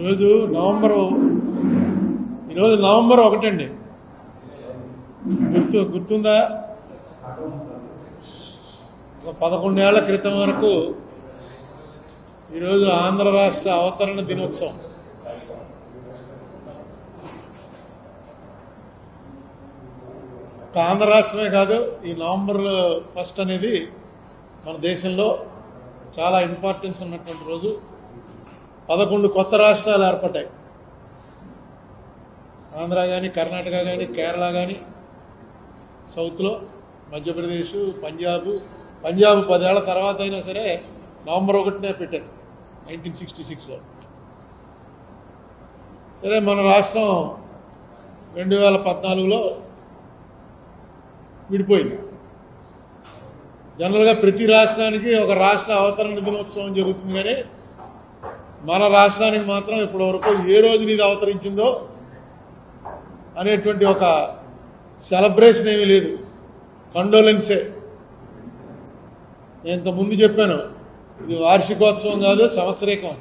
ఈరోజు నవంబర్ 1 అండి. గుర్తుందా? 11 ఏళ్ల క్రితం వరకు ఈరోజు ఆంధ్ర రాష్ట్ర అవతరణ దినోత్సవం. ఆంధ్ర రాష్ట్రమే కాదు, ఈ నవంబర్ 1 అనేది మన దేశంలో చాలా ఇంపార్టెన్స్ ఉన్నటువంటి రోజు. 11 కొత్త రాష్ట్రాలు ఏర్పడ్డాయి. ఆంధ్ర కానీ, కర్ణాటక కానీ, కేరళ కానీ, సౌత్లో మధ్యప్రదేశ్, పంజాబ్ 10 ఏళ్ల తర్వాత అయినా సరే నవంబర్ 1నే పెట్టారు 1966లో. సరే, మన రాష్ట్రం 2014లో విడిపోయింది. జనరల్గా ప్రతి రాష్ట్రానికి ఒక రాష్ట్ర అవతరణ దినోత్సవం జరుగుతుంది, కానీ మన రాష్ట్రానికి మాత్రం ఇప్పటి వరకు ఏ రోజు ఇది అవతరించిందో అనేటువంటి ఒక సెలబ్రేషన్ ఏమీ లేదు. కండోలెన్సే. నేను ఇంతకుముందు చెప్పాను, ఇది వార్షికోత్సవం కాదు, సంవత్సరీకం.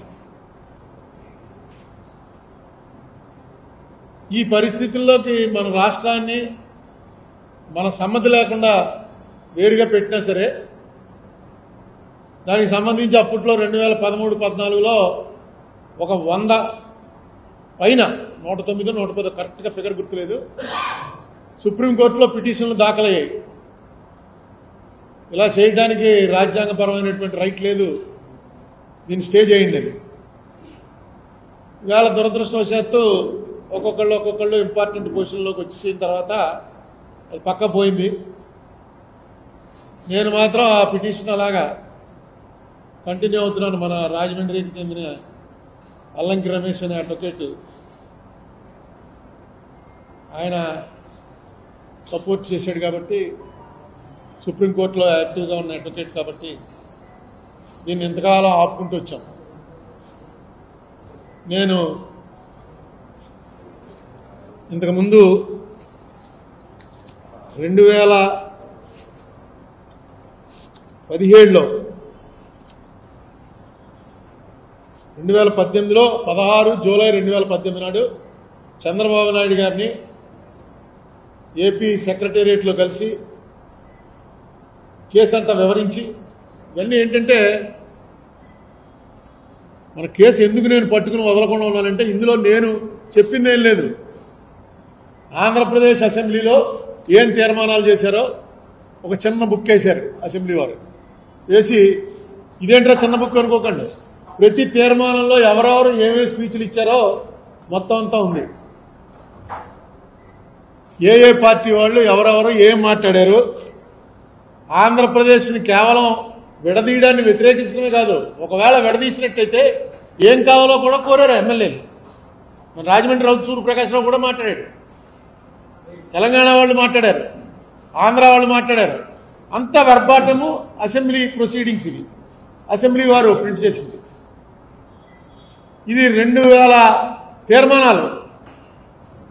ఈ పరిస్థితుల్లోకి మన రాష్ట్రాన్ని మన సమ్మతి లేకుండా వేరుగా పెట్టినా సరే, దానికి సంబంధించి అప్పట్లో 2013-14లో ఒక 100 పైన 109, 110 కరెక్ట్గా ఫిగర్ గుర్తులేదు, సుప్రీంకోర్టులో పిటిషన్లు దాఖలయ్యాయి. ఇలా చేయడానికి రాజ్యాంగపరమైనటువంటి రైట్ లేదు, దీన్ని స్టే చేయండి అని. ఇవాళ దురదృష్టవశాత్తు ఒక్కొక్కళ్ళు ఇంపార్టెంట్ పొజిషన్లోకి వచ్చిన తర్వాత అది పక్క పోయింది. నేను మాత్రం ఆ పిటిషన్ అలాగా కంటిన్యూ అవుతున్నాను. మన రాజమండ్రికి చెందిన అల్లంకి రమేష్ అనే అడ్వకేట్, ఆయన సపోర్ట్ చేశాడు కాబట్టి, సుప్రీంకోర్టులో యాక్టివ్గా ఉన్న అడ్వకేట్ కాబట్టి దీన్ని ఇంతకాలం ఆపుకుంటూ వచ్చాం. నేను ఇంతకుముందు 2017లో 16 జూలై 2018 నాడు చంద్రబాబు నాయుడు గారిని ఏపీ సెక్రటేరియట్లో కలిసి కేసు అంతా వివరించి, ఇవన్నీ ఏంటంటే మన కేసు ఎందుకు నేను పట్టుకుని వదలకుండా ఉన్నానంటే, ఇందులో నేను చెప్పిందేం లేదు. ఆంధ్రప్రదేశ్ అసెంబ్లీలో ఏం తీర్మానాలు చేశారో ఒక చిన్న బుక్ వేశారు అసెంబ్లీ వారు. వేసి ఇదేంట్రా చిన్న బుక్ అనుకోకండి, ప్రతి తీర్మానంలో ఎవరెవరు ఏమేమి స్పీచ్లు ఇచ్చారో మొత్తం అంతా ఉంది. ఏ పార్టీ వాళ్ళు ఎవరెవరు ఏం మాట్లాడారు, ఆంధ్రప్రదేశ్ని కేవలం విడదీయడాన్ని వ్యతిరేకించడమే కాదు, ఒకవేళ విడదీసినట్టయితే ఏం కావాలో కూడా కోరారు ఎమ్మెల్యేలు. మన రాజమండ్రి రౌతు సూర్యప్రకాశ్రావు కూడా మాట్లాడాడు, తెలంగాణ వాళ్ళు మాట్లాడారు, ఆంధ్ర వాళ్ళు మాట్లాడారు. అంతా వర్బాటము అసెంబ్లీ ప్రొసీడింగ్స్. ఇవి అసెంబ్లీ వారు ప్రింట్ చేసింది. ఇది 2000 తీర్మానాలు.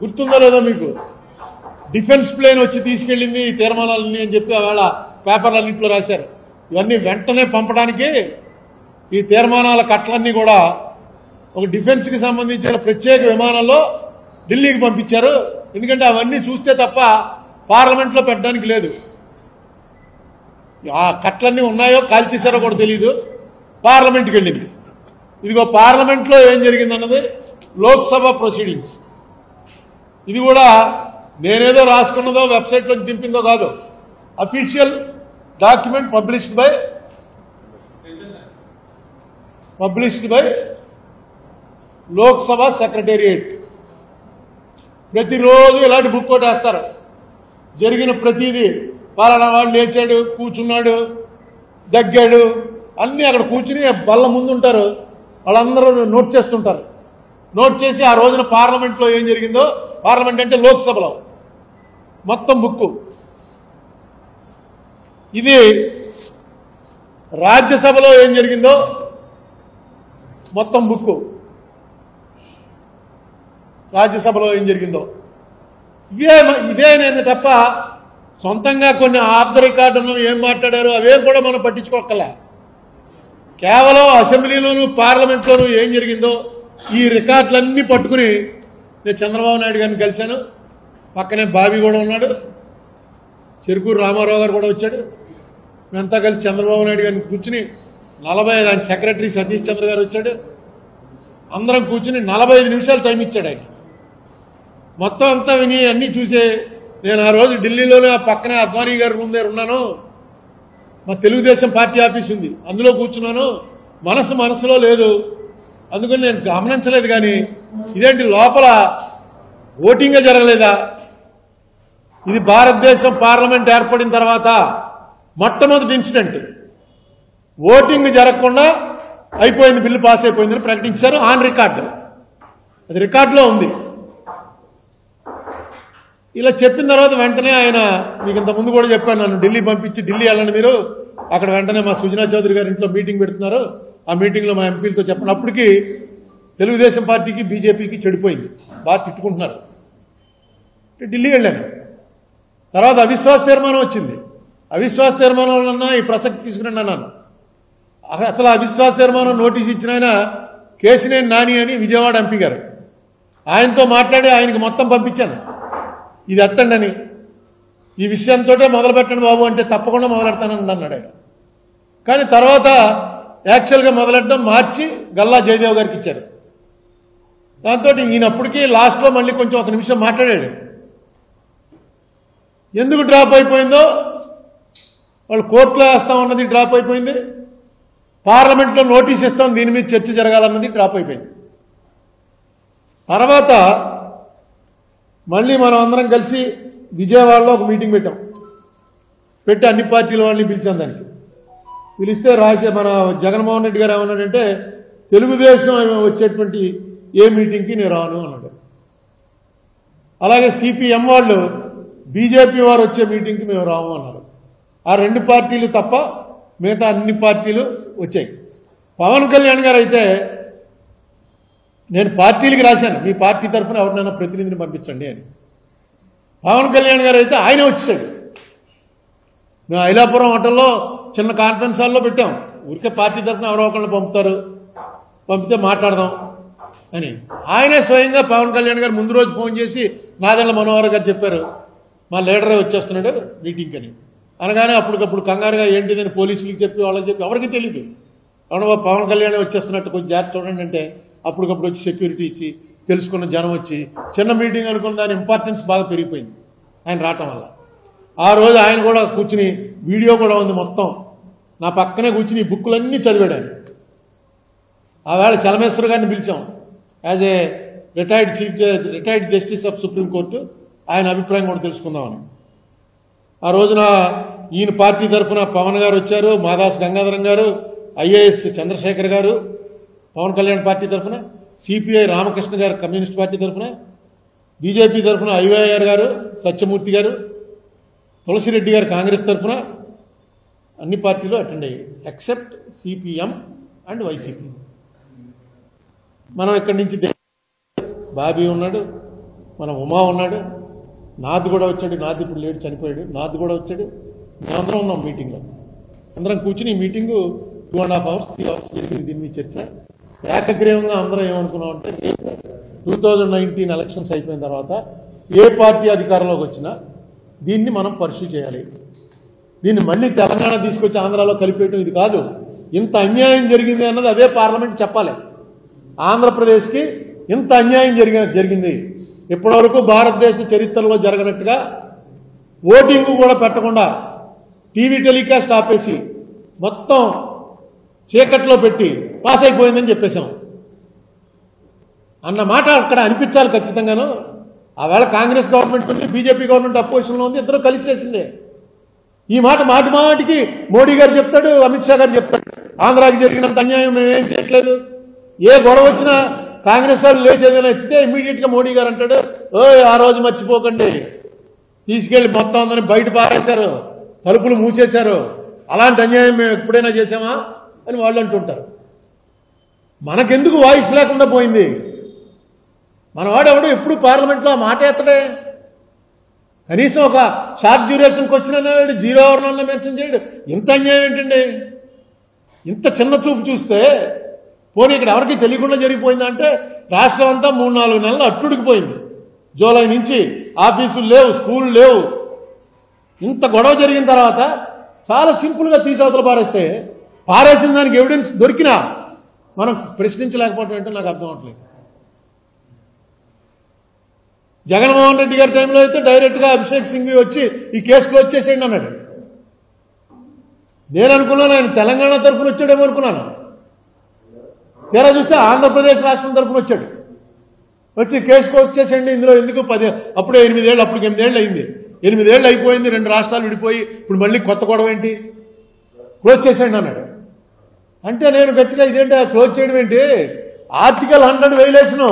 గుర్తుందో లేదో మీకు? డిఫెన్స్ ప్లేన్ వచ్చి తీసుకెళ్ళింది ఈ తీర్మానాలన్నీ అని చెప్పి ఆవేళ పేపర్లన్నింటిలో రాశారు. ఇవన్నీ వెంటనే పంపడానికి ఈ తీర్మానాల కట్టలన్నీ కూడా ఒక డిఫెన్స్కి సంబంధించిన ప్రత్యేక విమానంలో ఢిల్లీకి పంపించారు. ఎందుకంటే అవన్నీ చూస్తే తప్ప పార్లమెంట్లో పెట్టడానికి లేదు. ఆ కట్లన్నీ ఉన్నాయో కాల్చేశారో కూడా తెలియదు. పార్లమెంట్కి వెళ్ళింది. ఇదిగో పార్లమెంట్లో ఏం జరిగిందన్నది లోక్సభ ప్రొసీడింగ్స్. ఇది కూడా నేనేదో రాసుకున్నదో వెబ్సైట్లో దింపిందో కాదు, official document published by Lok Sabha secretariat. ప్రతిరోజు ఇలాంటి బుక్ ఒకటి వేస్తారు. జరిగిన ప్రతిదీ, పలానా వాడు లేచాడు, కూర్చున్నాడు, దగ్గాడు, అన్నీ అక్కడ కూర్చుని బల్ల ముందు ఉంటారు, వాళ్ళందరూ నోట్ చేస్తుంటారు. నోట్ చేసి ఆ రోజున పార్లమెంట్లో ఏం జరిగిందో, పార్లమెంట్ అంటే లోక్సభలో మొత్తం బుక్కు. ఇది రాజ్యసభలో ఏం జరిగిందో మొత్తం బుక్కు. రాజ్యసభలో ఏం జరిగిందో ఇదే నేను తప్ప సొంతంగా కొన్ని ఆఫ్ ద రికార్డును ఏం మాట్లాడారో అవేం కూడా మనం పట్టించుకోకలే. కేవలం అసెంబ్లీలోనూ పార్లమెంట్లోనూ ఏం జరిగిందో ఈ రికార్డులన్నీ పట్టుకుని నేను చంద్రబాబు నాయుడు గారిని కలిశాను. పక్కనే బాబీ కూడా ఉన్నాడు, చెరుకూరు రామారావు గారు కూడా వచ్చాడు. మేమంతా కలిసి చంద్రబాబు నాయుడు గారిని కూర్చుని 45 ఆయన సెక్రటరీ సతీష్ చంద్ర గారు వచ్చాడు. అందరం కూర్చుని 45 నిమిషాలు టైం ఇచ్చాడు ఆయన. మొత్తం అంతా విని అన్నీ చూసే నేను ఆ రోజు ఢిల్లీలోనే ఆ పక్కనే అద్వానీ గారి రూమ్ దగ్గర ఉన్నాను. మా తెలుగుదేశం పార్టీ ఆఫీస్ ఉంది, అందులో కూర్చున్నాను. మనసులో లేదు, అందుకని నేను గమనించలేదు. కానీ ఇదేంటి లోపల ఓటింగే జరగలేదా? ఇది భారతదేశం పార్లమెంట్ ఏర్పడిన తర్వాత మొట్టమొదటి ఇన్సిడెంట్. ఓటింగ్ జరగకుండా అయిపోయింది, బిల్లు పాస్ అయిపోయిందని ప్రకటించారు. ఆన్ రికార్డు, అది రికార్డులో ఉంది. ఇలా చెప్పిన తర్వాత వెంటనే ఆయన, మీకు ఇంత ముందు కూడా చెప్పాను, నన్ను ఢిల్లీ పంపించి ఢిల్లీ వెళ్ళండి మీరు, అక్కడ వెంటనే మా సుజనా చౌదరి గారి ఇంట్లో మీటింగ్ పెడుతున్నారు, ఆ మీటింగ్లో మా ఎంపీలతో చెప్పండి. అప్పటికి తెలుగుదేశం పార్టీకి బీజేపీకి చెడిపోయింది, బాగా తిట్టుకుంటున్నారు. ఢిల్లీ వెళ్ళాను. తర్వాత అవిశ్వాస తీర్మానం వచ్చింది. అవిశ్వాస తీర్మానంలో ఈ ప్రసక్తి తీసుకురండి అన్నాను. అసలు అవిశ్వాస తీర్మానం నోటీస్ ఇచ్చిన ఆయన కేసినేని నాని అని విజయవాడ ఎంపీ గారు, ఆయనతో మాట్లాడి ఆయనకి మొత్తం పంపించాను, ఇది ఎత్తండి అని. ఈ విషయంతో మొదలు పెట్టండి బాబు అంటే తప్పకుండా మొదలెడతానని అన్నాడు ఆయన. కానీ తర్వాత యాక్చువల్గా మొదలెట్టడం మార్చి గల్లా జయదేవ్ గారికి ఇచ్చారు. దాంతో ఈయనప్పటికీ లాస్ట్లో మళ్ళీ కొంచెం 1 నిమిషం మాట్లాడాడు. ఎందుకు డ్రాప్ అయిపోయిందో, వాళ్ళు కోర్టులో వేస్తామన్నది డ్రాప్ అయిపోయింది, పార్లమెంట్లో నోటీస్ ఇస్తాం దీని మీద చర్చ జరగాలన్నది డ్రాప్ అయిపోయింది. తర్వాత మళ్ళీ మనం అందరం కలిసి విజయవాడలో ఒక మీటింగ్ పెట్టి అన్ని పార్టీల వాళ్ళని పిలిచాం. దానికి పిలిస్తే మన జగన్మోహన్ రెడ్డి గారు ఏమన్నాడంటే, తెలుగుదేశం వచ్చేటువంటి ఏ మీటింగ్కి నేను రాను అన్నాడు. అలాగే సిపిఎం వాళ్ళు బీజేపీ వారు వచ్చే మీటింగ్కి మేము రాము అన్నారు. ఆ 2 పార్టీలు తప్ప మిగతా అన్ని పార్టీలు వచ్చాయి. పవన్ కళ్యాణ్ గారు అయితే, నేను పార్టీలకి రాశాను మీ పార్టీ తరఫున ఎవరినైనా ప్రతినిధిని పంపించండి అని. పవన్ కళ్యాణ్ గారు అయితే ఆయన వచ్చేసాడు. మేము ఐలాపురం హోటల్లో చిన్న కాన్ఫరెన్స్ హాల్లో పెట్టాం, ఊరికే పార్టీ తరఫున ఎవరో ఒకళ్ళు పంపితే మాట్లాడదాం అని. ఆయనే స్వయంగా పవన్ కళ్యాణ్ గారు ముందు రోజు ఫోన్ చేసి నాదెళ్ల మనోహర్ గారు చెప్పారు, మా లీడరే వచ్చేస్తున్నాడు మీటింగ్ అని. అనగానే అప్పటికప్పుడు కంగారుగా ఏంటిదని పోలీసులకు చెప్పి వాళ్ళకి చెప్పి ఎవరికి తెలియదు. అవును పవన్ కళ్యాణ్ వచ్చేస్తున్నట్టు కొంచెం జాగ్రత్త చూడండి అంటే అప్పటికప్పుడు వచ్చి సెక్యూరిటీ ఇచ్చి తెలుసుకున్న జనం వచ్చి చిన్న మీటింగ్ అనుకున్న దాని ఇంపార్టెన్స్ బాగా పెరిగిపోయింది ఆయన రావటం వల్ల. ఆ రోజు ఆయన కూడా కూర్చుని, వీడియో కూడా ఉంది మొత్తం, నా పక్కనే కూర్చుని ఈ బుక్కులన్నీ చదివాడు ఆయన. ఆవేళ చలమేశ్వర్ గారిని పిలిచాం as a retired justice of supreme court, ఆయన అభిప్రాయం కూడా తెలుసుకుందామని. ఆ రోజున ఈయన పార్టీ తరఫున పవన్ గారు వచ్చారు, మాదాస్ గంగాధరం గారు, ఐఏఎస్ చంద్రశేఖర్ గారు పవన్ కళ్యాణ్ పార్టీ తరఫున, సిపిఐ రామకృష్ణ గారు కమ్యూనిస్ట్ పార్టీ తరఫున, బీజేపీ తరఫున ఐవైఆర్ గారు సత్యమూర్తి గారు, తులసిరెడ్డి గారు కాంగ్రెస్ తరఫున, అన్ని పార్టీలు అటెండ్ అయ్యాయి ఎక్సెప్ట్ సిపిఎం అండ్ వైసీపీ. మనం ఇక్కడి నుంచి బాబీ ఉన్నాడు, మన ఉమా ఉన్నాడు, నాథ్ కూడా వచ్చాడు. నాథ్ ఇప్పుడు లేడు, చనిపోయాడు. నాథ్ కూడా వచ్చాడు. మేమందరం ఉన్నాం మీటింగ్లో. అందరం కూర్చుని ఈ మీటింగు 2.5 hours 3 hours జరిగింది. దీని మీద చర్చ ఏకగ్రీవంగా అందరం ఏమనుకున్నామంటే, 2019 ఎలక్షన్స్ అయిపోయిన తర్వాత ఏ పార్టీ అధికారంలోకి వచ్చినా దీన్ని మనం పర్సూ చేయాలి. దీన్ని మళ్ళీ తెలంగాణ తీసుకొచ్చి ఆంధ్రాలో కలిపేయటం ఇది కాదు. ఇంత అన్యాయం జరిగింది అన్నది అదే పార్లమెంట్ చెప్పాలి. ఆంధ్రప్రదేశ్కి ఇంత అన్యాయం జరిగింది, ఇప్పటివరకు భారతదేశ చరిత్రలో జరగనట్టుగా ఓటింగ్ కూడా పెట్టకుండా టీవీ టెలికాస్ట్ ఆపేసి మొత్తం చీకట్లో పెట్టి పాస్ అయిపోయిందని చెప్పేశాం అన్న మాట అక్కడ అనిపించాలి ఖచ్చితంగాను. ఆవేళ కాంగ్రెస్ గవర్నమెంట్ ఉంది, బీజేపీ గవర్నమెంట్ అపోజిషన్లో ఉంది, ఇద్దరు కలిసి చేసిందే. ఈ మాట మాటికి మోడీ గారు చెప్తాడు, అమిత్ షా గారు చెప్తాడు, ఆంధ్రాకి జరిగినంత అన్యాయం మేమేం చేయట్లేదు. ఏ గొడవ వచ్చినా కాంగ్రెస్ వాళ్ళు లేచేదైనా ఎత్తితే ఇమీడియట్ గా మోడీ గారు అంటాడు, ఆ రోజు మర్చిపోకండి, తీసుకెళ్లి మొత్తం అందరినీ బయట పారేశారు, తలుపులు మూసేశారు, అలాంటి అన్యాయం మేము ఎప్పుడైనా చేశామా అని వాళ్ళు అంటుంటారు. మనకెందుకు వాయిస్ లేకుండా పోయింది? మనవాడు ఎవడు ఎప్పుడు పార్లమెంట్లో ఆ మాట ఎత్తడే. కనీసం ఒక షార్ట్ డ్యూరేషన్ క్వశ్చన్ అనేవాడు 0 hour మెన్షన్ చేయడు. ఇంత అన్యాయం ఏంటండి? ఇంత చిన్న చూపు చూస్తే పోనీ ఇక్కడ ఎవరికి తెలియకుండా జరిగిపోయిందంటే రాష్ట్రం అంతా 3-4 నెలలు అట్టుడికిపోయింది. జూలై నుంచి ఆఫీసులు లేవు, స్కూళ్ళు లేవు. ఇంత గొడవ జరిగిన తర్వాత చాలా సింపుల్గా తీసవతలు పారేసిన దానికి ఎవిడెన్స్ దొరికినా మనం ప్రశ్నించలేకపోవడం ఏంటో నాకు అర్థం అవట్లేదు. జగన్మోహన్ రెడ్డి గారి టైంలో అయితే డైరెక్ట్గా అభిషేక్ సింఘ్వి వచ్చి ఈ కేసు క్లోజ్ చేసేయండి అన్నాడు. నేను అనుకున్నాను ఆయన తెలంగాణ తరఫున వచ్చాడేమో అనుకున్నాను. తీరా చూస్తే ఆంధ్రప్రదేశ్ రాష్ట్రం తరఫున వచ్చాడు. వచ్చి కేసు క్లోజ్ చేసేయండి, ఇందులో ఎందుకు అప్పుడే 8 ఏళ్ళు, అప్పటికి 8 ఏళ్ళు అయింది. 8 ఏళ్ళు అయిపోయింది, 2 రాష్ట్రాలు విడిపోయి ఇప్పుడు మళ్ళీ కొత్త గొడవ ఏంటి, క్లోజ్ చేసేయండి అన్నాడు. అంటే నేను గట్టిగా ఇదేంటి క్లోజ్ చేయడం ఏంటి, ఆర్టికల్ 100 వైలేషను.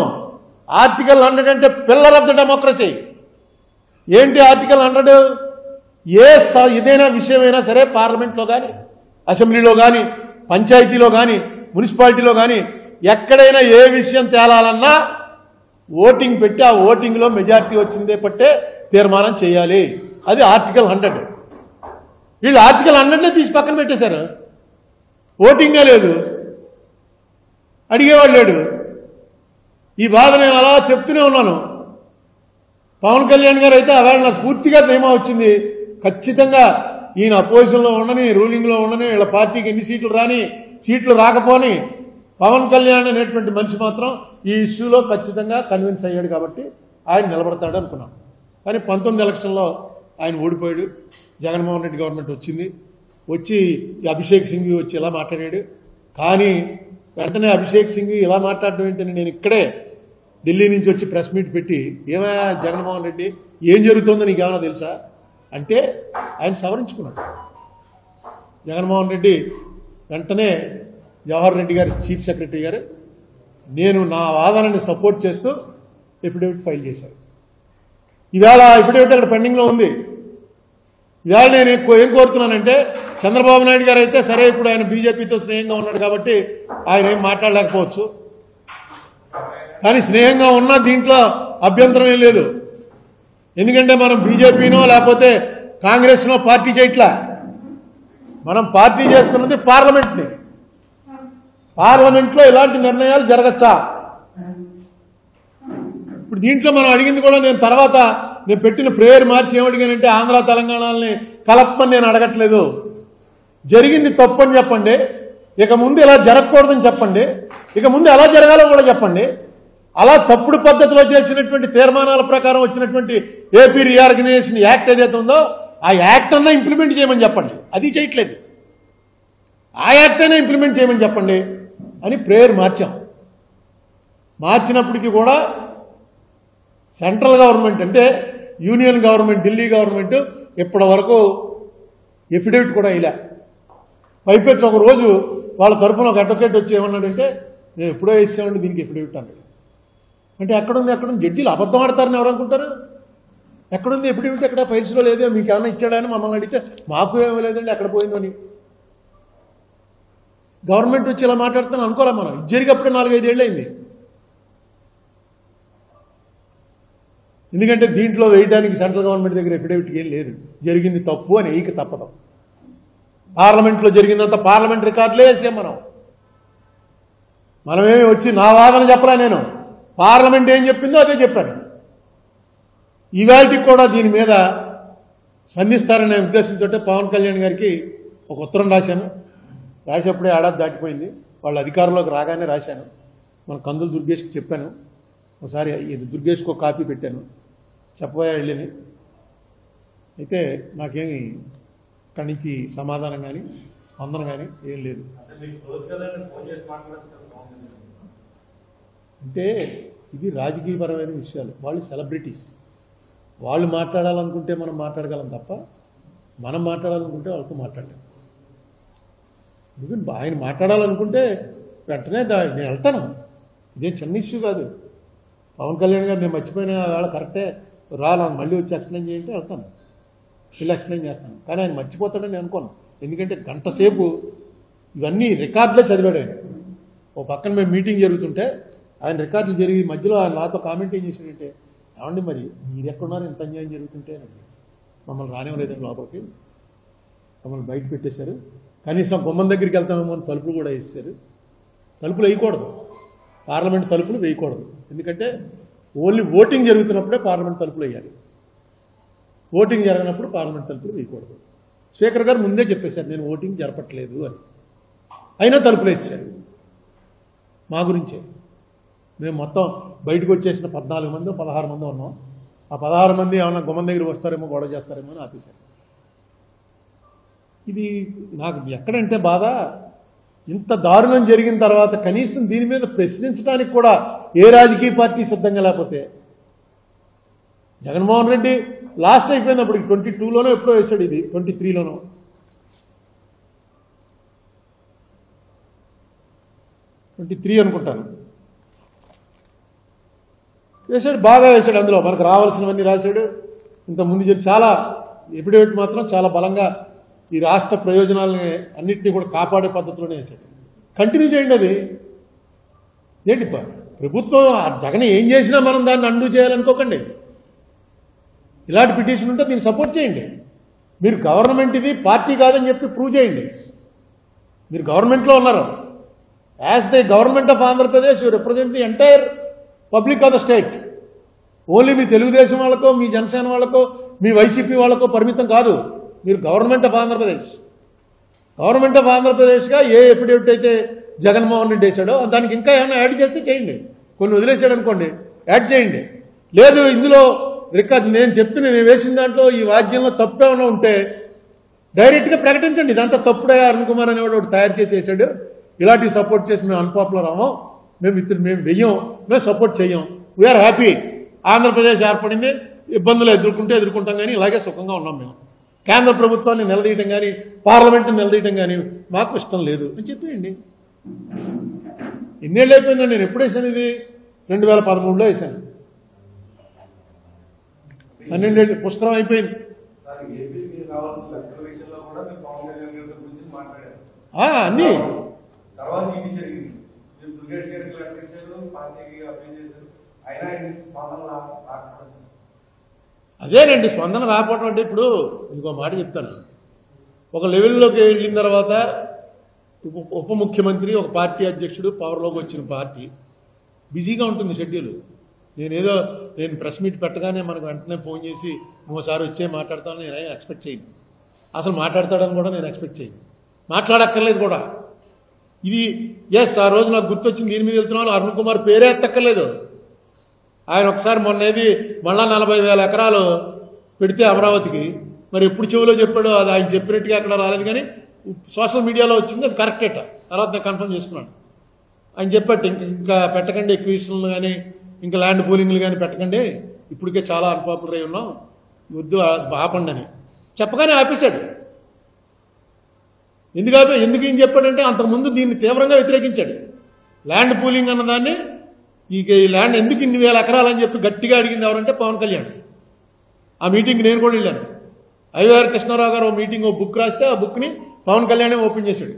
ఆర్టికల్ 100 అంటే పిల్లర్ ఆఫ్ ద డెమోక్రసీ. ఏంటి ఆర్టికల్ 100? ఏదైనా విషయమైనా సరే పార్లమెంట్లో కానీ, అసెంబ్లీలో కానీ, పంచాయతీలో కానీ, మున్సిపాలిటీలో కానీ ఎక్కడైనా ఏ విషయం తేలాలన్నా ఓటింగ్ పెట్టి ఆ ఓటింగ్లో మెజారిటీ వచ్చిందే పట్టే తీర్మానం చేయాలి. అది ఆర్టికల్ 100. వీళ్ళు ఆర్టికల్ 100నే తీసి పక్కన పెట్టేశారు. ఓటింగే లేదు, అడిగేవాడు లేడు. ఈ బాధ నేను అలా చెప్తూనే ఉన్నాను. పవన్ కళ్యాణ్ గారు అయితే అవేళ నాకు పూర్తిగా ధీమా వచ్చింది. ఖచ్చితంగా ఈయన అపోజిషన్లో ఉండని, రూలింగ్లో ఉండని, వీళ్ళ పార్టీకి ఎన్ని సీట్లు రాని, సీట్లు రాకపోని పవన్ కళ్యాణ్ అనేటువంటి మనిషి మాత్రం ఈ ఇష్యూలో ఖచ్చితంగా కన్విన్స్ అయ్యాడు కాబట్టి ఆయన నిలబడతాడు అనుకున్నాం. కానీ 19 ఎలక్షన్లో ఆయన ఓడిపోయాడు. జగన్మోహన్ రెడ్డి గవర్నమెంట్ వచ్చింది. వచ్చి అభిషేక్ సింఘ్వి వచ్చి ఇలా మాట్లాడాడు. కానీ వెంటనే అభిషేక్ సింఘ్వి ఇలా మాట్లాడడం ఏంటని నేను ఇక్కడే ఢిల్లీ నుంచి వచ్చి ప్రెస్ మీట్ పెట్టి, ఏమయ్యా జగన్మోహన్ రెడ్డి ఏం జరుగుతుందో నీకేమైనా తెలుసా అంటే ఆయన సవరించుకున్నాడు. జగన్మోహన్ రెడ్డి వెంటనే జవహర్ రెడ్డి గారి చీఫ్ సెక్రటరీ గారు నేను నా వాదనని సపోర్ట్ చేస్తూ ఎఫిడవిట్ ఫైల్ చేశారు. ఇవాళ ఎఫిడవిట్ అక్కడ పెండింగ్లో ఉంది. ఇవాళ నేను ఏం కోరుతున్నానంటే, చంద్రబాబు నాయుడు గారు అయితే సరే ఇప్పుడు ఆయన బీజేపీతో స్నేహంగా ఉన్నాడు కాబట్టి ఆయన ఏం మాట్లాడలేకపోవచ్చు. కానీ స్నేహంగా ఉన్న దీంట్లో అభ్యంతరం ఏం లేదు. ఎందుకంటే మనం బీజేపీనో లేకపోతే కాంగ్రెస్నో పార్టీ చేయట్లా. మనం పార్టీ చేస్తున్నది పార్లమెంట్ని. పార్లమెంట్లో ఇలాంటి నిర్ణయాలు జరగచ్చా? ఇప్పుడు దీంట్లో మనం అడిగింది కూడా నేను తర్వాత నేను పెట్టిన ప్రేయర్ మార్చి ఏమడిగానంటే, ఆంధ్ర తెలంగాణని కలపమని నేను అడగట్లేదు. జరిగింది తప్పని చెప్పండి, ఇక ముందు ఇలా జరగకూడదని చెప్పండి, ఇక ముందు ఎలా జరగాలో కూడా చెప్పండి. అలా తప్పుడు పద్ధతిలో చేసినటువంటి తీర్మానాల ప్రకారం వచ్చినటువంటి ఏపీ రీఆర్గనైజేషన్ యాక్ట్ ఏదైతే ఉందో ఆ యాక్ట్ అన్నా ఇంప్లిమెంట్ చేయమని చెప్పండి. అది చేయట్లేదు. ఆ యాక్ట్ అయినా ఇంప్లిమెంట్ చేయమని చెప్పండి అని ప్రేయర్ మార్చాం. మార్చినప్పటికీ కూడా సెంట్రల్ గవర్నమెంట్ అంటే యూనియన్ గవర్నమెంట్, ఢిల్లీ గవర్నమెంట్ ఇప్పటి వరకు ఎఫిడవిట్ కూడా ఇలా పైపెచ్చి ఒక రోజు వాళ్ళ తరఫున ఒక అడ్వకేట్ వచ్చి ఏమన్నాడంటే, నేను ఎప్పుడో వేసామండి దీనికి ఎఫిడవిట్ అన్నాడు. అంటే ఎక్కడుంది జడ్జీలు అబద్ధం ఆడతారని ఎవరు అనుకుంటారు? ఎక్కడుంది ఎఫిడవిట్? ఎక్కడ ఫైల్స్లో లేదే, మీకు ఏమైనా ఇచ్చాడని మమ్మల్ని అడిగితే మాకు ఏమీ లేదండి, ఎక్కడ పోయిందని. గవర్నమెంట్ వచ్చి ఇలా మాట్లాడుతాను అనుకోలే. మనం ఇది జరిగప్పుడే 4-5 ఏళ్ళు అయింది. ఎందుకంటే దీంట్లో వేయడానికి సెంట్రల్ గవర్నమెంట్ దగ్గర ఎఫిడవిట్ ఏం లేదు. జరిగింది తప్పు అని ఏక తప్పదు. పార్లమెంట్లో జరిగిందంతా పార్లమెంట్ రికార్డులే వేసాం. మనమేమి వచ్చి నా వాదన చెప్పలే, నేను పార్లమెంట్ ఏం చెప్పిందో అదే చెప్పాను. ఇవాళకి కూడా దీని మీద స్పందిస్తారనే ఉద్దేశంతో పవన్ కళ్యాణ్ గారికి ఒక ఉత్తరం రాశాను. రాసేప్పుడే ఏడాది దాటిపోయింది. వాళ్ళ అధికారంలోకి రాగానే రాశాను. మన కందులు దుర్గేష్కి చెప్పాను. ఒకసారి దుర్గేష్కి ఒక కాపీ పెట్టాను, చెప్పబోయా వెళ్ళని. అయితే నాకేమి అక్కడి నుంచి సమాధానం కానీ స్పందన కానీ ఏం లేదు. అంటే ఇది రాజకీయపరమైన విషయాలు. వాళ్ళు సెలబ్రిటీస్. వాళ్ళు మాట్లాడాలనుకుంటే మనం మాట్లాడగలం తప్ప మనం మాట్లాడాలనుకుంటే వాళ్ళతో మాట్లాడలేం. ఎందుకంటే ఆయన మాట్లాడాలనుకుంటే వెంటనే నేను వెళ్తాను. ఇదేం చిన్న ఇష్యూ కాదు. పవన్ కళ్యాణ్ గారు నేను మర్చిపోయిన వేళ కరెక్టే నాకు మళ్ళీ వచ్చి ఎక్స్ప్లెయిన్ చేయంటే వెళ్తాను, వెళ్ళి ఎక్స్ప్లెయిన్ చేస్తాను. కానీ ఆయన మర్చిపోతాడని నేను అనుకోను. ఎందుకంటే గంట సేపు ఇవన్నీ రికార్డులే చదివాడు ఆయన. ఓ పక్కన మేము మీటింగ్ జరుగుతుంటే ఆయన రికార్డులు జరిగి మధ్యలో ఆయన నాతో కామెంట్ ఏం చేశాడంటే, ఏమండి మరి మీరు ఎక్కడున్నారు, ఇంత అన్యాయం జరుగుతుంటే మమ్మల్ని రానివ్వలేదండి లోపలికి, మమ్మల్ని బయట పెట్టేశారు, కనీసం గుమ్మం దగ్గరికి వెళ్తామేమో అని తలుపులు కూడా వేసేశారు, తలుపులు వేయకూడదు, పార్లమెంట్ తలుపులు వేయకూడదు. ఎందుకంటే ఓన్లీ ఓటింగ్ జరుగుతున్నప్పుడే పార్లమెంట్ తలుపులు వేయాలి, ఓటింగ్ జరగనప్పుడు పార్లమెంట్ తలుపులు వేయకూడదు. స్పీకర్ గారు ముందే చెప్పేశారు నేను ఓటింగ్ జరపట్లేదు అని, అయినా తలుపులు వేసేశారు. మా గురించే మేము మొత్తం బయటకు వచ్చేసిన 14 మంది 16 మంది ఉన్నాం. ఆ 16 మంది ఏమన్నా గుమ్మం దగ్గర వస్తారేమో గొడవ చేస్తారేమో అని ఆపేశారు. ఇది నాకు ఎక్కడంటే బాధ, ఇంత దారుణం జరిగిన తర్వాత కనీసం దీని మీద ప్రశ్నించడానికి కూడా ఏ రాజకీయ పార్టీ సిద్ధంగా లేకపోతే, జగన్మోహన్ రెడ్డి లాస్ట్ అయిపోయింది అప్పుడు 22లోనో ఎప్పుడో వేశాడు, ఇది 23లోనో. అనుకుంటాను వేశాడు, బాగా వేశాడు. అందులో మనకు రావాల్సినవన్నీ రాశాడు. ఇంతకుముందు చెప్పి చాలా ఎఫిడవిట్ మాత్రం చాలా బలంగా ఈ రాష్ట్ర ప్రయోజనాలని అన్నింటినీ కూడా కాపాడే పద్ధతిలోనే వేశాడు. కంటిన్యూ చేయండి. అది ఏంటి ప్రభుత్వం జగన్ ఏం చేసినా మనం దాన్ని అండూ చేయాలనుకోకండి. ఇలాంటి పిటిషన్ ఉంటే దీన్ని సపోర్ట్ చేయండి. మీరు గవర్నమెంట్ ఇది పార్టీ కాదని చెప్పి ప్రూవ్ చేయండి. మీరు గవర్నమెంట్లో ఉన్నారు. As the government of Andhra Pradesh you represent the entire public of the state. Only మీ తెలుగుదేశం వాళ్ళకో, మీ జనసేన వాళ్ళకో, మీ వైసీపీ వాళ్ళకో పరిమితం కాదు. మీరు government of Andhra Pradesh. Government of ఆంధ్రప్రదేశ్గా ఏ ఎఫిడవిట్ అయితే జగన్మోహన్ రెడ్డి వేశాడో దానికి ఇంకా ఏమైనా యాడ్ చేస్తే చేయండి. కొన్ని వదిలేశాడు అనుకోండి, యాడ్ చేయండి. లేదు ఇందులో రికార్డ్ నేను వేసిన దాంట్లో ఈ వాద్యంలో తప్పు ఏమైనా ఉంటే డైరెక్ట్గా ప్రకటించండి. ఇదంతా తప్పుడే అరుణ్ కుమార్ అనేవాడు ఒకటి తయారు చేసి వేశాడు, ఇలాంటివి సపోర్ట్ చేసి మేము అన్పాపులర్ అవ్వం, మేము వెయ్యం, మేము సపోర్ట్ చెయ్యం, వీఆర్ హ్యాపీ. ఆంధ్రప్రదేశ్ ఏర్పడింది, ఇబ్బందులు ఎదుర్కొంటాం కానీ ఇలాగే సుఖంగా ఉన్నాం మేము. కేంద్ర ప్రభుత్వాన్ని నిలదీయటం కానీ పార్లమెంట్ని నిలదీయటం కానీ మాకు ఇష్టం లేదు అని చెప్పేయండి. ఎన్నేళ్ళు అయిపోయిందండి, నేను ఎప్పుడు వేసాను ఇది? 2013లో వేసాను. 12 ఏళ్ళు పుస్తకం అయిపోయింది. అన్నీ అదేనండి స్పందన రాకపోవడం అంటే. ఇప్పుడు ఇంకో మాట చెప్తాను, ఒక లెవెల్లోకి వెళ్ళిన తర్వాత ఉప ముఖ్యమంత్రి, ఒక పార్టీ అధ్యక్షుడు, పవర్లోకి వచ్చిన పార్టీ బిజీగా ఉంటుంది షెడ్యూల్. నేను ప్రెస్ మీట్ పెట్టగానే మనకు వెంటనే ఫోన్ చేసి ఇంకోసారి వచ్చే మాట్లాడతాను నేను ఎక్స్పెక్ట్ చేయను. అసలు మాట్లాడతాడని కూడా నేను ఎక్స్పెక్ట్ చేయను, మాట్లాడక్కర్లేదు కూడా. ఇది ఆ రోజు నాకు గుర్తొచ్చింది, దీని మీద వెళ్తున్నాను, అరుణ్ కుమార్ పేరే ఎత్తక్కర్లేదు. ఆయన ఒకసారి మొన్నేది మళ్ళా 40,000 ఎకరాలు పెడితే అమరావతికి, మరి ఎప్పుడు చెవిలో చెప్పాడో అది ఆయన చెప్పినట్టుగా అక్కడ రాలేదు, కానీ సోషల్ మీడియాలో వచ్చింది, అది కరెక్టేట. తర్వాత నేను కన్ఫర్మ్ చేసుకున్నాను. ఆయన చెప్పాడు ఇంకా పెట్టకండి ఎక్విజిషన్లు కానీ ఇంకా ల్యాండ్ పూలింగ్లు కానీ పెట్టకండి, ఇప్పటికే చాలా అన్పాపులర్ అయి ఉన్నాం, వద్దు ఆపండి అని చెప్పగానే ఆపేశాడు. ఎందుకు ఏం చెప్పాడంటే అంతకుముందు దీన్ని తీవ్రంగా వ్యతిరేకించాడు. ల్యాండ్ పూలింగ్ అన్నదాన్ని, ఈ ల్యాండ్ ఎందుకు ఇన్ని వేల ఎకరాలని చెప్పి గట్టిగా అడిగింది ఎవరంటే పవన్ కళ్యాణ్. ఆ మీటింగ్కి నేను కూడా వెళ్ళాను. ఐవీఆర్ కృష్ణారావు గారు మీటింగ్ బుక్ రాస్తే ఆ బుక్ని పవన్ కళ్యాణ్ ఓపెన్ చేశాడు.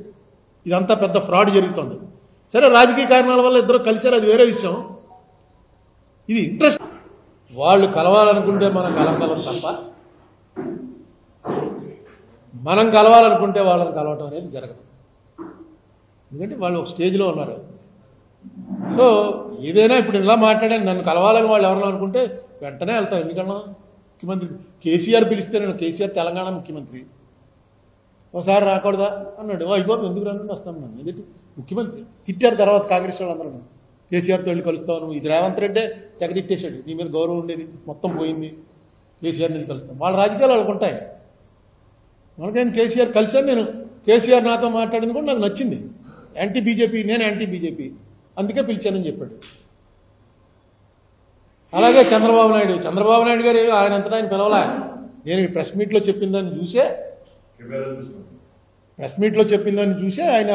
ఇదంతా పెద్ద ఫ్రాడ్ జరుగుతుంది. సరే రాజకీయ కారణాల వల్ల ఇద్దరు కలిశారు, అది వేరే విషయం. ఇది ఇంట్రెస్ట్. వాళ్ళు కలవాలనుకుంటే మనం కలవగలం తప్ప మనం కలవాలనుకుంటే వాళ్ళని కలవటం అనేది జరగదు. ఎందుకంటే వాళ్ళు ఒక స్టేజ్లో ఉన్నారు. సో ఏదైనా ఇప్పుడు ఇలా మాట్లాడాను, నన్ను కలవాలని వాళ్ళు ఎవరన్నా అనుకుంటే వెంటనే వెళ్తాం. ఎందుకన్నా ముఖ్యమంత్రి కేసీఆర్ పిలిస్తే, నేను కేసీఆర్ తెలంగాణ ముఖ్యమంత్రి, ఒకసారి రాకూడదా అన్నాడు. అయిపోతుంది, ఎందుకు రాను వస్తాను. నన్ను ఎందుకు ముఖ్యమంత్రి తిట్టారు. తర్వాత కాంగ్రెస్ వాళ్ళందరూ కేసీఆర్తో వెళ్ళి కలుస్తాను, ఇది రేవంత్ రెడ్డే తెగ తిట్టేశాడు, నీ మీద గౌరవం ఉండేది మొత్తం పోయింది, కేసీఆర్ని వెళ్ళి కలుస్తాను. వాళ్ళ రాజకీయాలు వాళ్ళకు ఉంటాయి. మనకైనా కేసీఆర్ కలిశాను నేను, కేసీఆర్ నాతో మాట్లాడింది కూడా నాకు నచ్చింది. యాంటీ బీజేపీ, నేను యాంటీ బీజేపీ, అందుకే పిలిచానని చెప్పాడు. అలాగే చంద్రబాబు నాయుడు గారు ఆయన అంతటా ఆయన పిలవలే. నేను ఈ ప్రెస్ మీట్లో చెప్పిందని చూసే ఆయన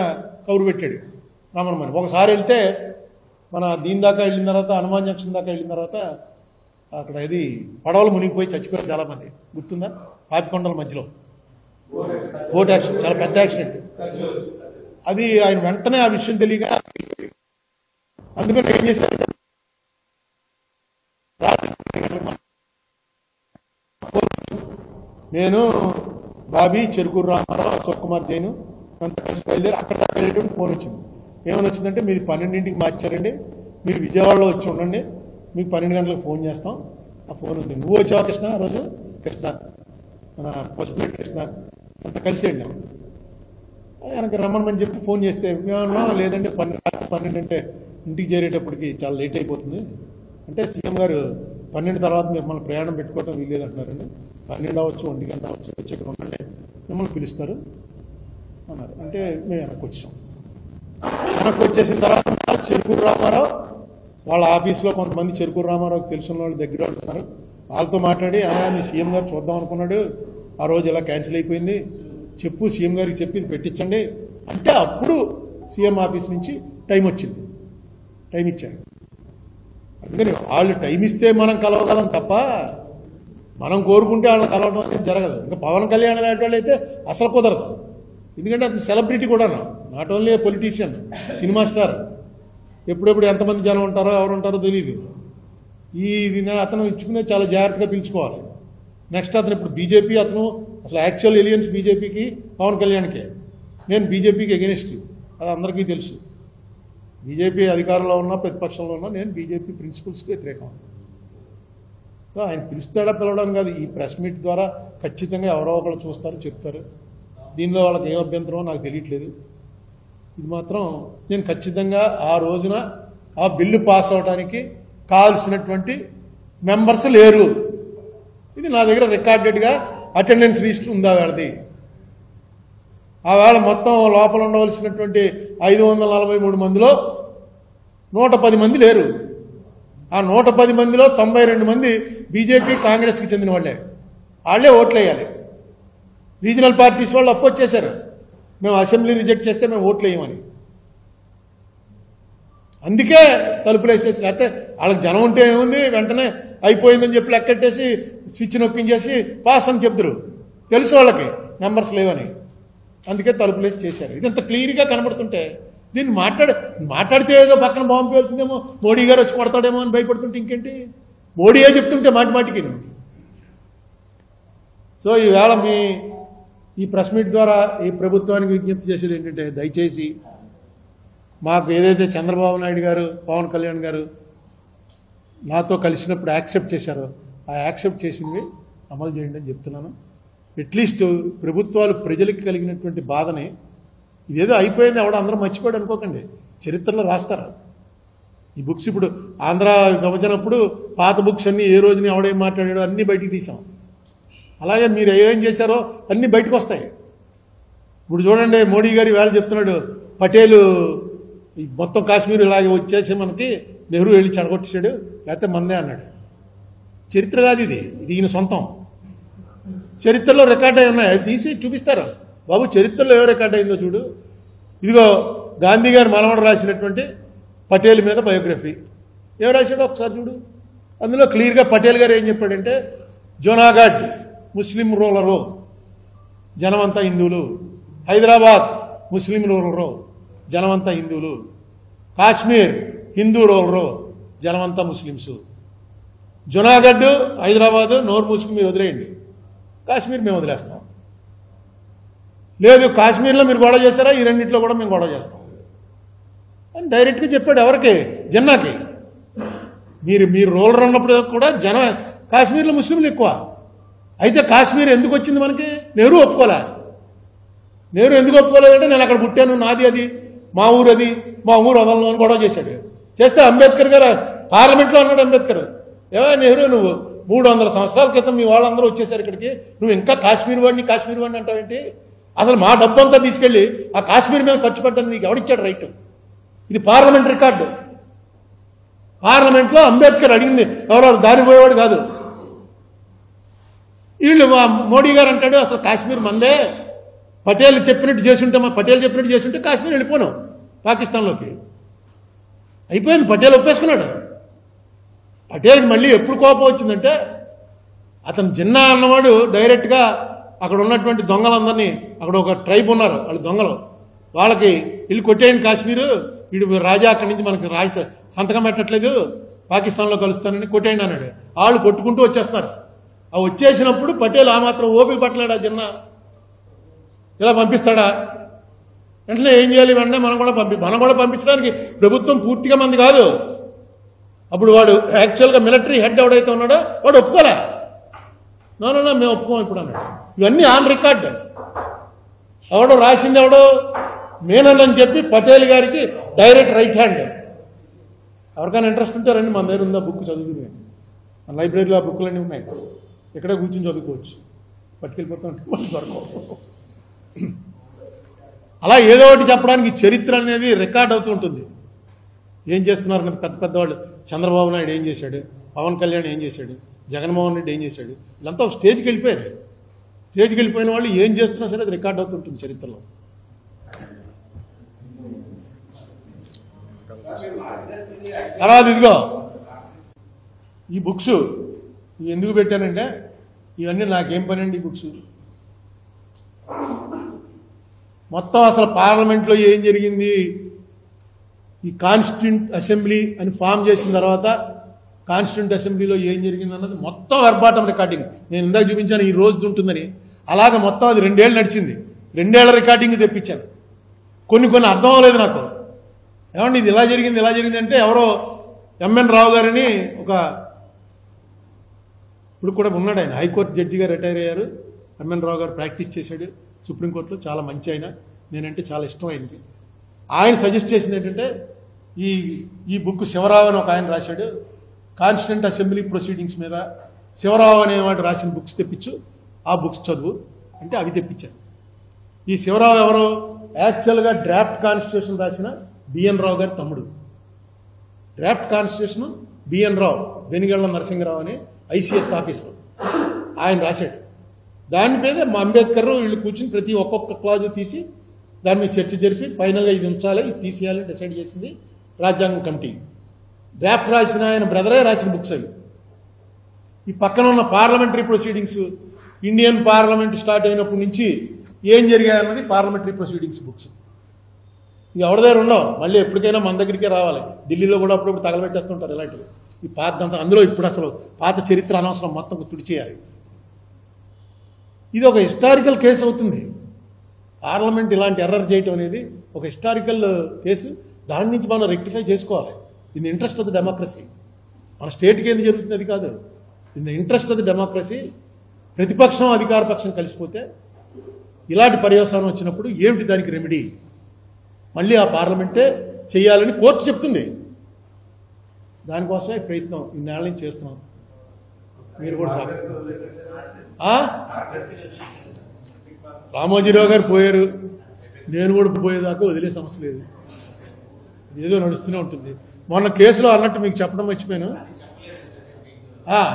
కౌరు పెట్టాడు రమణమని. ఒకసారి వెళ్తే మన దీని దాకా వెళ్ళిన తర్వాత, హనుమాన్ జంక్షన్ దాకా వెళ్ళిన తర్వాత అక్కడ ఇది పడవలు మునిగిపోయి చచ్చిపోయారు చాలామంది, గుర్తుందా? పాపికొండల మధ్యలో బోట్ యాక్సిడెంట్, చాలా పెద్ద యాక్సిడెంట్ అది. ఆయన వెంటనే ఆ విషయం తెలియక అందుకని ఏం చేశారు, నేను బాబీ, చెరుకూరు రామారావు, అశోక్ కుమార్ జైన్ అంతా కలిసి బయలుదేరి అక్కడ దాకా వెళ్ళేటువంటి ఫోన్ వచ్చింది. ఏమని వచ్చిందంటే మీరు 12ంటికి మార్చారండి, మీరు విజయవాడలో వచ్చి ఉండండి, మీకు 12 గంటలకు ఫోన్ చేస్తాం. ఆ ఫోన్ ఉంది. నువ్వు వచ్చావా కృష్ణ? ఆ రోజు కృష్ణ, మన పసుపులేటి కృష్ణ అంతా కలిసేయండి. ఆయనకి రమ్మని చెప్పి ఫోన్ చేస్తే మేమన్నా లేదంటే 12 అంటే ఇంటికి చేరేటప్పటికి చాలా లేట్ అయిపోతుంది అంటే సీఎం గారు 12 తర్వాత మిమ్మల్ని ప్రయాణం పెట్టుకోవటం వీల్లేదు అంటున్నారండి. 12 అవ్వచ్చు, 1 గంట అవ్వచ్చు, వచ్చి ఇక్కడ ఉండండి, మిమ్మల్ని పిలుస్తారు అన్నారు. అంటే మేము వెనక్కి వచ్చాం. వెనక్కి వచ్చేసిన తర్వాత చెరుకూరు రామారావు వాళ్ళ ఆఫీస్లో కొంతమంది చెరుకూరు రామారావుకి తెలిసిన వాళ్ళు దగ్గర వెళ్తున్నారు. వాళ్ళతో మాట్లాడి మీ సీఎం గారు చూద్దాం అనుకున్నాడు, ఆ రోజు ఇలా క్యాన్సిల్ అయిపోయింది, చెప్పు సీఎం గారికి చెప్పి పెట్టించండి అంటే అప్పుడు సీఎం ఆఫీస్ నుంచి టైం వచ్చింది. టైం ఇచ్చారు. అందుకని వాళ్ళు టైం ఇస్తే మనం కలవగలం తప్ప మనం కోరుకుంటే వాళ్ళని కలవడం అనేది జరగదు. ఇంకా పవన్ కళ్యాణ్ లాంటి వాళ్ళు అయితే అసలు కుదరదు. ఎందుకంటే అతను సెలబ్రిటీ కూడా, not only politician, cinema star. ఎప్పుడెప్పుడు ఎంతమంది జనం ఉంటారో ఎవరు ఉంటారో తెలియదు. ఇది అతను ఇచ్చుకునే చాలా జాగ్రత్తగా పిలుచుకోవాలి. నెక్స్ట్ అతను ఇప్పుడు బీజేపీ, అతను అసలు యాక్చువల్ ఎలియన్స్ బీజేపీకి పవన్ కళ్యాణ్కే. నేను బీజేపీకి ఎగెనిస్ట్, అది అందరికీ తెలుసు. బీజేపీ అధికారంలో ఉన్నా ప్రతిపక్షంలో ఉన్నా నేను బీజేపీ ప్రిన్సిపల్స్కి వ్యతిరేకం. సో ఆయన పిలుస్తాడా పిలవడం కాదు, ఈ ప్రెస్ మీట్ ద్వారా ఖచ్చితంగా ఎవరో ఒకరు చూస్తారు, చెప్తారు. దీనిలో వాళ్ళకి ఏం అభ్యంతరమో నాకు తెలియట్లేదు. ఇది మాత్రం నేను ఖచ్చితంగా ఆ రోజున ఆ బిల్లు పాస్ అవడానికి కావాల్సినటువంటి మెంబర్స్ లేరు. ఇది నా దగ్గర రికార్డెడ్గా అటెండెన్స్ రిజిస్టర్ ఉందా వేళది. ఆ వేళ మొత్తం లోపల ఉండవలసినటువంటి 543 మందిలో 110 మంది లేరు. ఆ 110 మందిలో 92 మంది బీజేపీ కాంగ్రెస్కి చెందిన వాళ్ళే. వాళ్ళే ఓట్లు వేయాలి. రీజనల్ పార్టీస్ వాళ్ళు అపోజ్ చేశారు, మేము అసెంబ్లీ రిజెక్ట్ చేస్తే మేము ఓట్లు వేయమని. అందుకే తలుపులు వేసేసి, లేకపోతే వాళ్ళకి జనం ఉంటే ఏముంది, వెంటనే అయిపోయిందని చెప్పి లెక్కెట్టేసి స్విచ్ నొక్కించేసి పాస్ అని చెప్తారు. తెలుసు వాళ్ళకి నెంబర్స్ లేవని. అందుకే తలుపులు వేసి చేశారు. ఇదంత క్లియర్గా కనబడుతుంటే దీన్ని మాట్లాడితే ఏదో పక్కన బాంబు వెళ్తుందేమో, మోడీ గారు వచ్చి కొడతాడేమో అని భయపడుతుంటే ఇంకేంటి, మోడీయే చెప్తుంటే మాటికి. సో ఈవేళ ఈ ప్రెస్ మీట్ ద్వారా ఈ ప్రభుత్వానికి విజ్ఞప్తి చేసేది ఏంటంటే, దయచేసి మాకు ఏదైతే చంద్రబాబు నాయుడు గారు, పవన్ కళ్యాణ్ గారు నాతో కలిసినప్పుడు యాక్సెప్ట్ చేశారో ఆ యాక్సెప్ట్ చేసినవి అమలు చేయండి అని చెప్తున్నాను. అట్లీస్ట్ ప్రభుత్వాలు ప్రజలకు కలిగినటువంటి బాధని, ఇదేదో అయిపోయింది ఎవడో అందరూ మర్చిపోయాడు అనుకోకండి, చరిత్రలో రాస్తారు. ఈ బుక్స్ ఇప్పుడు ఆంధ్ర విభజనప్పుడు పాత బుక్స్ అన్నీ ఏ రోజుని ఎవడేం మాట్లాడాడో అన్నీ బయటికి తీసాం. అలాగే మీరు ఏం చేశారో అన్నీ బయటకు వస్తాయి. ఇప్పుడు చూడండి, మోడీ గారు వేళ చెప్తున్నాడు, పటేలు మొత్తం కాశ్మీర్ ఇలాగే వచ్చేసి మనకి నెహ్రూ వెళ్ళి చెడగొట్టేశాడు, లేకపోతే మందే అన్నాడు. చరిత్ర కాదు ఇది, ఈయన సొంతం. చరిత్రలో రికార్డ్ అయి ఉన్నాయి, అవి తీసి చూపిస్తారు. బాబు చరిత్రలో ఏవో రికార్డ్ అయిందో చూడు. ఇదిగో గాంధీ గారు మనవడు రాసినటువంటి పటేల్ మీద బయోగ్రఫీ ఏం రాశాడో ఒకసారి చూడు. అందులో క్లియర్గా పటేల్ గారు ఏం చెప్పాడంటే, జునాగఢ్ ముస్లిం రూలరు, జనమంతా హిందువులు. హైదరాబాద్ ముస్లిం రూలరు, జనమంతా హిందువులు. కాశ్మీర్ హిందూ రూలరు, జనమంతా ముస్లిమ్స్. జునాగఢ్, హైదరాబాద్ నోరు మూసుకుని మీరు వదిలేయండి, కాశ్మీర్ మేము వదిలేస్తాం. లేదు కాశ్మీర్లో మీరు గొడవ చేశారా, ఈ రెండింటిలో కూడా మేము గొడవ చేస్తాం అని డైరెక్ట్గా చెప్పాడు. ఎవరికి? జన్నాకి. మీరు రూలర్ అన్నప్పుడు కూడా కాశ్మీర్లో ముస్లింలు ఎక్కువ. అయితే కాశ్మీర్ ఎందుకు వచ్చింది మనకి? నెహ్రూ ఒప్పుకోలే. నెహ్రూ ఎందుకు ఒప్పుకోలేదంటే, నేను అక్కడ పుట్టాను, నాది అది, మా ఊరు అది, మా ఊరు వదలను అని గొడవ చేశాడు. చేస్తే అంబేద్కర్ గారు పార్లమెంట్లో అన్నాడు, అంబేద్కర్ ఏమో నెహ్రూ నువ్వు 300 సంవత్సరాల క్రితం మీ వాళ్ళందరూ వచ్చేసారు ఇక్కడికి, నువ్వు ఇంకా కాశ్మీర్ వాడిని అంటావేంటి? అసలు మా డబ్బంతా తీసుకెళ్లి ఆ కాశ్మీర్ మీద ఖర్చు పెట్టని నీకు ఎవడిచ్చాడు రైట్? ఇది పార్లమెంట్ రికార్డు. పార్లమెంట్లో అంబేద్కర్ అడిగింది, ఎవరెవరు దారిపోయేవాడు కాదు. వీళ్ళు మోడీ గారు అంటాడు, అసలు కాశ్మీర్ మందే, పటేల్ చెప్పినట్టు చేసుంటే కాశ్మీర్ వెళ్ళిపోను పాకిస్తాన్లోకి. అయిపోయింది, పటేల్ ఒప్పేసుకున్నాడు. పటేల్కి మళ్ళీ ఎప్పుడు కోపం వచ్చిందంటే, అతను జిన్నా అన్నవాడు డైరెక్ట్గా అక్కడ ఉన్నటువంటి దొంగలందరినీ, అక్కడ ఒక ట్రైబ్ ఉన్నారు వాళ్ళు దొంగలు, వాళ్ళకి వీళ్ళు కొట్టేయండి కాశ్మీరు, వీడు రాజా అక్కడి నుంచి మనకి సంతకం పెట్టట్లేదు, పాకిస్తాన్లో కలుస్తానని కొట్టేయండి అన్నాడు. వాళ్ళు కొట్టుకుంటూ వచ్చేస్తున్నారు. ఆ వచ్చేసినప్పుడు పటేల్ ఆ మాత్రం ఓపిక పట్టలేడా? జిన్నా ఇలా పంపిస్తాడా? వెంటనే ఏం చేయాలి, వెంటనే మనం కూడా పంపించడానికి ప్రభుత్వం పూర్తిగా మంది కాదు. అప్పుడు వాడు యాక్చువల్గా మిలిటరీ హెడ్ ఎవడైతే ఉన్నాడో వాడు ఒప్పుకోలే. నో మేము ఒప్పుకోం ఇప్పుడు అన్నాడు. ఇవన్నీ ఆన్ రికార్డ్. ఎవడో రాసింది ఎవడో మేనన్ అని చెప్పి పటేల్ గారికి డైరెక్ట్ రైట్ హ్యాండ్. ఎవరికైనా ఇంట్రెస్ట్ ఉంటే రండి, మన దగ్గర ఉందా బుక్ చదువుకుని. మన లైబ్రరీలో ఆ బుక్లన్నీ ఉన్నాయి, ఇక్కడే కూర్చొని చదువుకోవచ్చు. పట్టుకెళ్ళిపోతా ఉంటే మనకు దొరకవు. అలా ఏదో ఒకటి చెప్పడానికి చరిత్ర అనేది రికార్డ్ అవుతూ ఉంటుంది. ఏం చేస్తున్నారు కదా పెద్ద పెద్దవాళ్ళు. చంద్రబాబు నాయుడు ఏం చేశాడు, పవన్ కళ్యాణ్ ఏం చేశాడు, జగన్మోహన్ రెడ్డి ఏం చేశాడు, వీళ్ళంతా ఒక స్టేజ్కి వెళ్ళిపోయారు. స్టేజ్కి వెళ్ళిపోయిన వాళ్ళు ఏం చేస్తున్నా సరే అది రికార్డ్ అవుతుంటుంది చరిత్రలో. తర్వాత ఇదిగో ఈ బుక్స్ ఎందుకు పెట్టానంటే, ఇవన్నీ నాకేం పని అండి ఈ బుక్స్. మొత్తం అసలు పార్లమెంట్లో ఏం జరిగింది, ఈ కాన్స్టిట్యూంట్ అసెంబ్లీ అని ఫామ్ చేసిన తర్వాత కాన్స్టిట్యూంట్ అసెంబ్లీలో ఏం జరిగింది అన్నది మొత్తం వెర్బాటం రికార్డింగ్. నేను ఇందాక చూపించాను ఈ రోజు ఉంటుందని. అలాగే మొత్తం అది 2 ఏళ్ళు నడిచింది. 2 ఏళ్ల రికార్డింగ్ తెప్పించాను. కొన్ని అర్థం అవ్వలేదు నాకు. ఏమండి ఇది ఇలా జరిగింది అంటే ఎవరో ఎంఎన్ రావు గారిని ఒక ఇప్పుడు కూడా ఉన్నాడు, ఆయన హైకోర్టు జడ్జిగా రిటైర్ అయ్యారు. ఎంఎన్ రావు గారు ప్రాక్టీస్ చేశాడు సుప్రీంకోర్టులో, చాలా మంచి ఆయన, నేనంటే చాలా ఇష్టం ఆయనకి. ఆయన సజెస్ట్ చేసింది ఏంటంటే ఈ బుక్ శివరావు అని ఒక ఆయన రాశాడు, కాన్స్టిట్యూంట్ అసెంబ్లీ ప్రొసీడింగ్స్ మీద శివరావు అనేవాడు రాసిన బుక్స్ తెప్పించు, ఆ బుక్స్ చదువు అంటే అవి తెప్పించాను. ఈ శివరావు ఎవరు, యాక్చువల్గా డ్రాఫ్ట్ కాన్స్టిట్యూషన్ రాసిన బిఎన్ రావు గారి తమ్ముడు. డ్రాఫ్ట్ కాన్స్టిట్యూషన్ బిఎన్ రావు, వెనిగళ్ల నరసింహరావు అని ఐసీఎస్ ఆఫీసర్, ఆయన రాశాడు. దాని మీద మా అంబేద్కర్ వీళ్ళు కూర్చుని ప్రతి ఒక్కొక్క క్లాజు తీసి దాని మీద చర్చ జరిపి ఫైనల్గా ఇది ఉంచాలి, ఇది తీసేయాలని డిసైడ్ చేసింది రాజ్యాంగం కమిటీ. డ్రాఫ్ట్ రాసిన ఆయన బ్రదరే రాసిన బుక్స్ అవి. ఈ పక్కన ఉన్న parliamentary proceedings, Indian parliament start అయినప్పటి నుంచి ఏం జరిగాయన్నది పార్లమెంటరీ ప్రొసీడింగ్స్ బుక్స్. ఇవి ఎవరి దగ్గర ఉండవు, మళ్ళీ ఎప్పటికైనా మన దగ్గరికే రావాలి. ఢిల్లీలో కూడా అప్పుడప్పుడు తగలబెట్టేస్తుంటారు ఇలాంటివి. ఈ పాత అందులో ఇప్పుడు అసలు పాత చరిత్ర అనవసరం, మొత్తం తుడిచేయాలి. ఇది ఒక హిస్టారికల్ కేసు అవుతుంది. పార్లమెంట్ ఇలాంటి ఎర్రర్ చేయటం అనేది ఒక హిస్టారికల్ కేసు. దాని నుంచి మనం రెక్టిఫై చేసుకోవాలి. In the interest of the democracy. మన స్టేట్కి ఏంది జరుగుతుంది అది కాదు, in the interest of the democracy. ప్రతిపక్షం అధికార పక్షం కలిసిపోతే ఇలాంటి పర్యవసానం వచ్చినప్పుడు ఏమిటి దానికి రెమెడీ? మళ్ళీ ఆ పార్లమెంటే చేయాలని కోర్టు చెప్తుంది. దానికోసమే ప్రయత్నం ఇన్నేళ్ల నుంచి చేస్తున్నాం. మీరు కూడా సార్ రామోజీరావు గారు పోయారు, నేను కూడా పోయేదాకా వదిలే సమస్య లేదు, ఏదో నడుస్తూనే ఉంటుంది. మొన్న కేసులో అన్నట్టు మీకు చెప్పడం మర్చిపోయాను.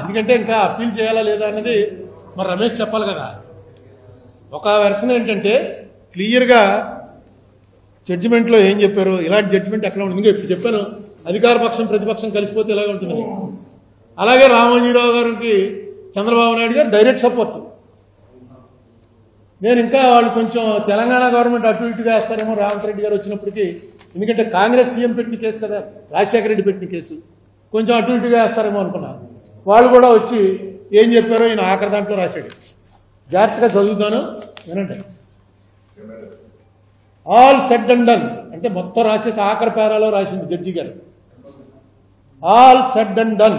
ఎందుకంటే ఇంకా అప్పీల్ చేయాలా లేదా అన్నది మరి రమేష్ చెప్పాలి కదా. ఒక వెర్షన్ ఏంటంటే క్లియర్గా జడ్జిమెంట్లో ఏం చెప్పారు, ఇలాంటి జడ్జిమెంట్ ఎక్కడ ఉంటుంది. ఇప్పుడు చెప్పాను, అధికార పక్షం ప్రతిపక్షం కలిసిపోతే ఇలాగే ఉంటుంది. అలాగే రామోజీరావు గారికి చంద్రబాబు నాయుడు గారు డైరెక్ట్ సపోర్ట్. నేను ఇంకా వాళ్ళు కొంచెం తెలంగాణ గవర్నమెంట్ అటు ఇటుగా వేస్తారేమో రేవంత్ రెడ్డి గారు వచ్చినప్పటికీ, ఎందుకంటే కాంగ్రెస్ సీఎం పెట్టిన కేసు కదా, రాజశేఖర రెడ్డి పెట్టిన కేసు, కొంచెం అటు ఇటుగా వేస్తారేమో అనుకున్నాను. వాళ్ళు కూడా వచ్చి ఏం చెప్పారో ఈయన ఆఖరి దాంట్లో రాశాడు. జాగ్రత్తగా చదువుతాను వినండి. ఆల్ సెడ్ అండ్ డన్ అంటే మొత్తం రాసేసి ఆఖరి పేరాలో రాసింది జడ్జి గారు. All said and done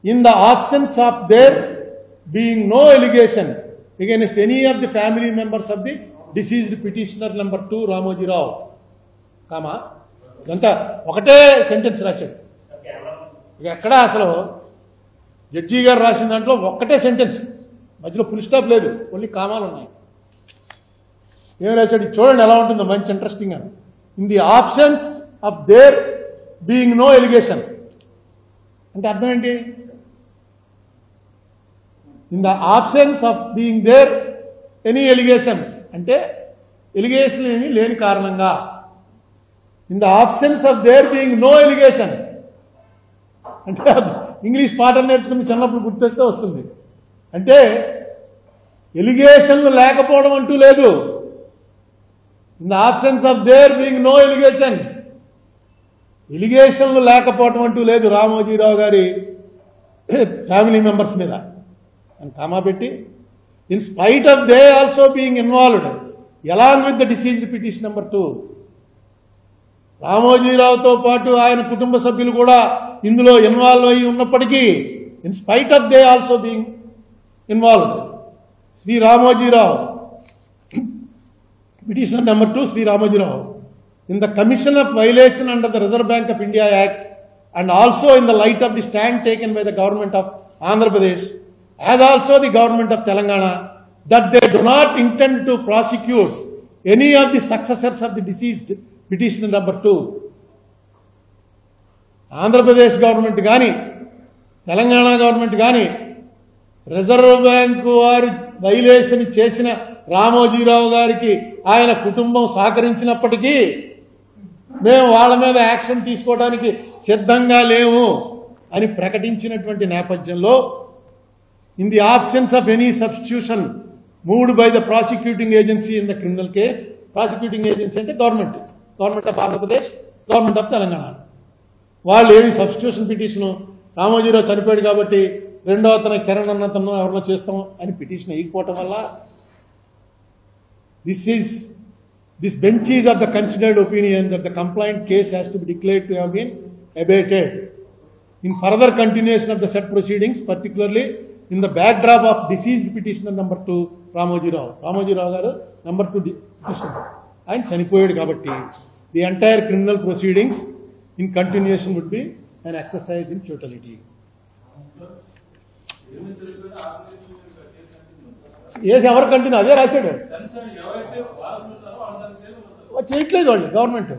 in the absence of there being no allegation against any of the family members of the deceased petitioner number 2 Ramoji Rao, comma ఇదంతా ఒకటే sentence రాశాడు. ఇక ఎక్కడ అసలు జడ్జి గారు రాసిన దాంట్లో ఒక్కటే సెంటెన్స్, మధ్యలో ఫుల్ స్టాప్ లేదు, ఓన్లీ కామాలు ఉన్నాయి. ఏం రాశాడు చూడండి ఎలా ఉంటుందో, మంచి ఇంట్రెస్టింగ్ అని. In the absence of there being no allegation అంటే అర్థం ఏంటి? In the absence of being there any allegation అంటే ఎలిగేషన్ ఏమీ లేని కారణంగా. In the absence of there being no allegation అంటే ఇంగ్లీష్ పాఠం నేర్చుకుని చిన్నప్పుడు గుర్తొస్తే వస్తుంది. అంటే ఎలిగేషన్లు లేకపోవడం అంటూ లేదు. In the absence of there being no allegation, ఎలిగేషన్లు లేకపోవడం అంటూ లేదు రామోజీరావు గారి ఫ్యామిలీ మెంబర్స్ మీద అని కామా పెట్టి, in spite of they also being involved along with the deceased petition number 2. రామోజీరావుతో పాటు ఆయన కుటుంబ సభ్యులు కూడా ఇందులో ఇన్వాల్వ్ అయి ఉన్నప్పటికీ in spite of they also being involved, Shri Ramoji Rao petition number 2 Shri Ramoji Rao in the commission of violation under the Reserve Bank of India Act and also in the light of the stand taken by the government of Andhra Pradesh as also the government of Telangana that they do not intend to prosecute any of the successors of the deceased petitioner number 2. Andhra Pradesh government gaani Telangana government gaani Reserve Bank వారి violation చేసిన రామోజీరావు గారికి ఆయన కుటుంబం సహకరించినప్పటికీ మేము వాళ్ళ మీద action తీసుకోవడానికి సిద్ధంగా లేవు అని ప్రకటించినటువంటి నేపథ్యంలో in the absence of any substitution moved by the prosecuting agency in the criminal case, prosecuting agency అంటే government of Andhra Pradesh, government of Telangana, వాళ్ళు ఏమి సబ్స్టిట్యూషన్ పిటిషన్ రామోజీరావు చనిపోయాడు కాబట్టి రెండో అతను కిరణ్ అన్నతను ఎవరినో చేస్తాం అని పిటిషన్ వేయకపోవటం వల్ల this bench is of the considered opinion that the complaint case has to be declared to have been abated in further continuation of the said proceedings, particularly in the backdrop of deceased petitioner number 2 Ramoji Rao గారు number 2 petitioner ఆయన చనిపోయాడు కాబట్టి the entire criminal proceedings in continuation would be an exercise in futility. ఎవరు continue అదే రాశాడు, చేయట్లేదు వాళ్ళు government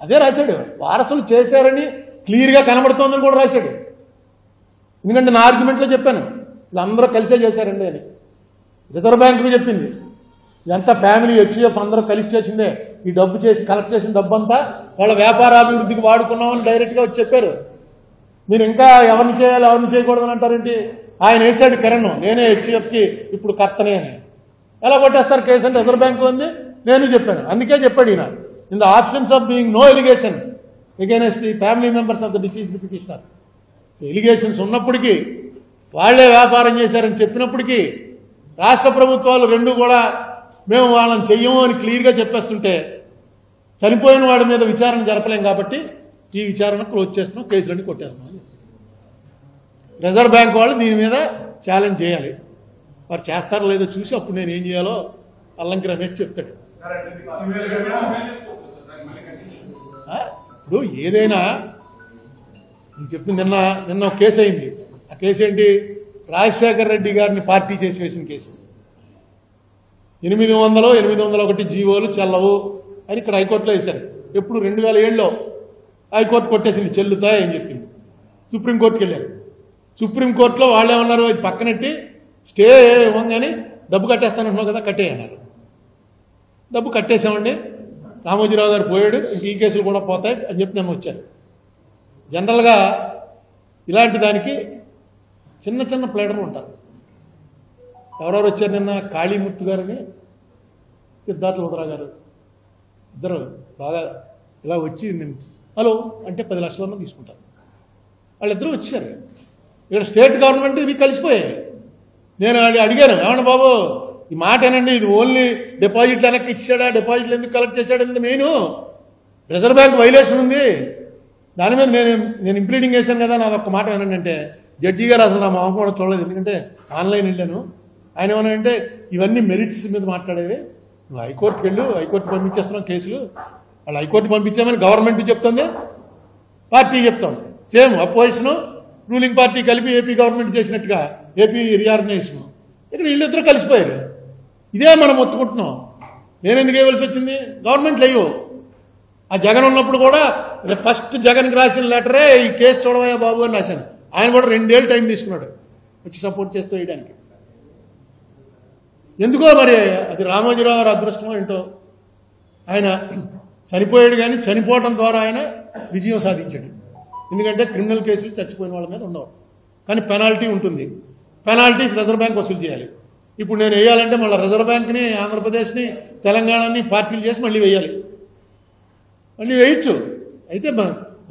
అదే రాశాడు, వారసులు చేశారని క్లియర్గా కనబడుతోందని కూడా రాశాడు. ఎందుకంటే నా ఆర్గ్యుమెంట్లో చెప్పాను వీళ్ళందరూ కలిసే చేశారండి అని. రిజర్వ్ బ్యాంకు చెప్పింది ఇదంతా ఫ్యామిలీ హెచ్ఎఫ్ అందరూ కలిసి చేసిందే, ఈ డబ్బు చేసి కలెక్ట్ చేసిన డబ్బు అంతా వాళ్ళ వ్యాపారాభివృద్ధికి వాడుకున్నామని డైరెక్ట్గా వచ్చి చెప్పారు. మీరు ఇంకా ఎవరిని చేయాలి ఎవరిని చేయకూడదని అంటారేంటి? ఆయన వేసాడు కిరణ్, నేనే హెచ్ఎఫ్కి ఇప్పుడు కర్తనే అని. ఎలా కొట్టేస్తారు కేసు అంటే రిజర్వ్ బ్యాంకు ఉంది, నేను చెప్పాను. అందుకే చెప్పాడు ఈయన in the absence of being no allegation against the family members of the deceased petitioner. Allegations ఉన్నప్పటికీ వాళ్లే వ్యాపారం చేశారని చెప్పినప్పటికీ రాష్ట్ర ప్రభుత్వాలు రెండు కూడా మేము వాళ్ళని చెయ్యము అని క్లియర్గా చెప్పేస్తుంటే చనిపోయిన వాడి మీద విచారణ జరపలేం కాబట్టి ఈ విచారణ క్లోజ్ చేస్తున్నాం, కేసులన్నీ కొట్టేస్తున్నాం. రిజర్వ్ బ్యాంక్ వాళ్ళు దీని మీద ఛాలెంజ్ చేయాలి. వారు చేస్తారో లేదో చూసి అప్పుడు నేను ఏం చేయాలో అల్లంకి రమేష్ చెప్తాడు. ఇప్పుడు ఏదైనా నేను చెప్పింది నిన్న ఒక కేసు అయింది. ఆ కేసు ఏంటి? రాజశేఖర్ రెడ్డి గారిని పార్టీ చేసి వేసిన కేసు. 800, 801 జీవోలు చెల్లవు అని ఇక్కడ హైకోర్టులో వేశారు. ఎప్పుడు 2007లో హైకోర్టు కొట్టేసింది, చెల్లుతాయి అని చెప్పింది. సుప్రీంకోర్టుకి వెళ్ళారు. సుప్రీంకోర్టులో వాళ్ళు ఏమన్నారు, అది పక్కనెట్టి స్టే ఇవ్వగానే డబ్బు కట్టేస్తానంటున్నావు కదా కట్టేయన్నారు. డబ్బు కట్టేసామండి, రామోజీరావు గారు పోయాడు, ఇంక ఈ కేసులు కూడా పోతాయి అని చెప్పి నన్ను వచ్చారు. జనరల్గా ఇలాంటి దానికి చిన్న చిన్న ప్లేడర్లు ఉంటారు. ఎవరెవరు వచ్చారు నిన్న? కాళీమూర్తి గారని సిద్ధార్థ లుద్రా గారు ఇద్దరు బాగా ఇలా వచ్చి హలో అంటే 10 లక్షలన్నా తీసుకుంటారు. వాళ్ళిద్దరూ వచ్చారు. ఇక్కడ స్టేట్ గవర్నమెంట్ ఇవి కలిసిపోయాయి. నేను అడిగాను, ఏమన్నా బాబు ఈ మాట ఏనండి, ఇది ఓన్లీ డిపాజిట్లు వెనక్కి ఇచ్చాడా, డిపాజిట్లు ఎందుకు కలెక్ట్ చేశాడు ఎందుకు? నేను రిజర్వ్ బ్యాంక్ వైలేషన్ ఉంది దాని మీద నేను ఇంప్లీడింగ్ వేశాను కదా, నాది ఒక్క మాట ఏనండి అంటే జడ్జి గారు అసలు నా మొహం కూడా చూడలేదు, ఎందుకంటే ఆన్లైన్ వెళ్ళాను. ఆయన ఏమన్నాడంటే ఇవన్నీ మెరిట్స్ మీద మాట్లాడేవి, నువ్వు హైకోర్టుకి వెళ్ళు, హైకోర్టు పంపించేస్తున్నాం కేసులు. వాళ్ళు హైకోర్టు పంపించామని గవర్నమెంట్ చెప్తుంది, పార్టీ చెప్తాం. సేమ్ అపోజిషన్ రూలింగ్ పార్టీ కలిపి ఏపీ గవర్నమెంట్ చేసినట్టుగా ఏపీ రీఆర్గనైజేషన్ ఇక్కడ వీళ్ళిద్దరూ కలిసిపోయారు. ఇదే మనం ఒత్తుకుంటున్నాం. నేను ఎందుకు వేయవలసి వచ్చింది? గవర్నమెంట్ లేవు. ఆ జగన్ ఉన్నప్పుడు కూడా ఫస్ట్ జగన్కి రాసిన లెటరే ఈ కేసు చూడవయ్యా బాబు అని రాశాను. ఆయన కూడా 2 ఏళ్ళు టైం తీసుకున్నాడు వచ్చి సపోర్ట్ చేస్తూ వేయడానికి. ఎందుకో మరి అది రామోజీరావు గారు అదృష్టమో ఏంటో, ఆయన చనిపోయాడు కానీ చనిపోవడం ద్వారా ఆయన విజయం సాధించాడు. ఎందుకంటే క్రిమినల్ కేసులు చచ్చిపోయిన వాళ్ళ మీద ఉండవు, కానీ పెనాల్టీ ఉంటుంది. పెనాల్టీస్ రిజర్వ్ బ్యాంక్ వసూలు చేయాలి. ఇప్పుడు నేను వేయాలంటే మళ్ళీ రిజర్వ్ బ్యాంక్ని, ఆంధ్రప్రదేశ్ని, తెలంగాణని పార్టీలు చేసి మళ్ళీ వేయాలి. మళ్ళీ వేయచ్చు. అయితే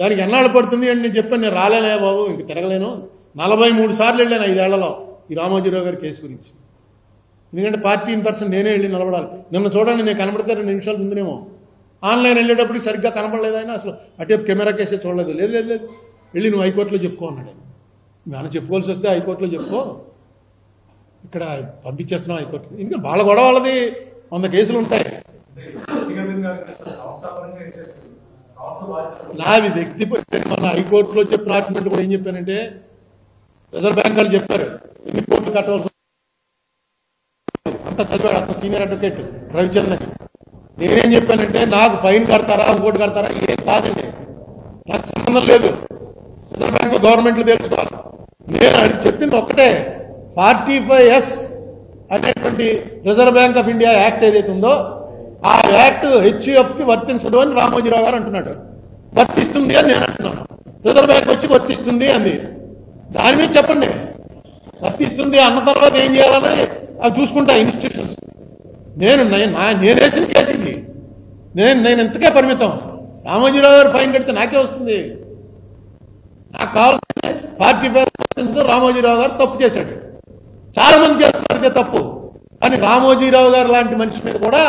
దానికి ఎన్నాళ్ళు పడుతుంది అని నేను చెప్పాను. నేను రాలేనే బాబు, ఇంక తిరగలేను. 43 సార్లు వెళ్ళాను 5 ఏళ్లలో ఈ రామోజీరావు గారి కేసు గురించి. ఎందుకంటే పార్టీ ఇన్ పర్సన్ నేనే వెళ్ళి నిలబడాలి. నిన్న చూడండి, నేను కనబడితే 2 నిమిషాలు ముందునేమో ఆన్లైన్ వెళ్ళేటప్పుడు సరిగ్గా కనపడలేదు. ఆయన అసలు అటే కెమెరా కేసే చూడలేదు. లేదు లేదు లేదు, వెళ్ళి నువ్వు హైకోర్టులో చెప్పుకో అన్నాడు. మనం చెప్పుకోవాల్సి వస్తే హైకోర్టులో చెప్పుకో, ఇక్కడ పంపించేస్తున్నాం హైకోర్టు. ఇంకా వాళ్ళ గొడవ వాళ్ళది 100 కేసులు ఉంటాయి. నాది వ్యక్తిగత మన హైకోర్టులో చెప్పిన ఆర్గ్యుమెంట్ కూడా ఏం చెప్పానంటే, రిజర్వ్ బ్యాంక్ వాళ్ళు చెప్పారు ఎన్ని కోట్లు కట్టవలసి అంతా చదివాడు. అంత సీనియర్ అడ్వకేట్ రవిచంద్రన్. నేనేం చెప్పానంటే, నాకు ఫైన్ కడతారా ఇంకోటి కడతారా ఏం కాదండి, నాకు సంబంధం లేదు. రిజర్వ్ బ్యాంక్ గవర్నమెంట్లు తెలుసుకోవాలి. నేను చెప్పింది ఒక్కటే, 45S అనేటువంటి reserve bank of India act ఏదైతే ఉందో ఆ యాక్ట్ హెచ్యుఎఫ్కి వర్తించదు అని రామోజీరావు గారు అంటున్నాడు. వర్తిస్తుంది అని నేను అంటున్నాను. రిజర్వ్ బ్యాంక్ వచ్చి వర్తిస్తుంది అంది. దాని మీద చెప్పండి. వర్తిస్తుంది అన్న తర్వాత ఏం చేయాలని అవి చూసుకుంటా ఇన్స్టిట్యూషన్స్. నేను వేసిన కేసు ఇది. నేను ఎంతకే పరిమితం. రామోజీరావు గారు ఫైన్ కడితే నాకే వస్తుంది. నాకు కావాల్సింది 45 రామోజీరావు గారు తప్పు చేశాడు. చాలా మంది చేస్తున్నారు తప్పు అని రామోజీరావు గారు లాంటి మనిషి మీద కూడా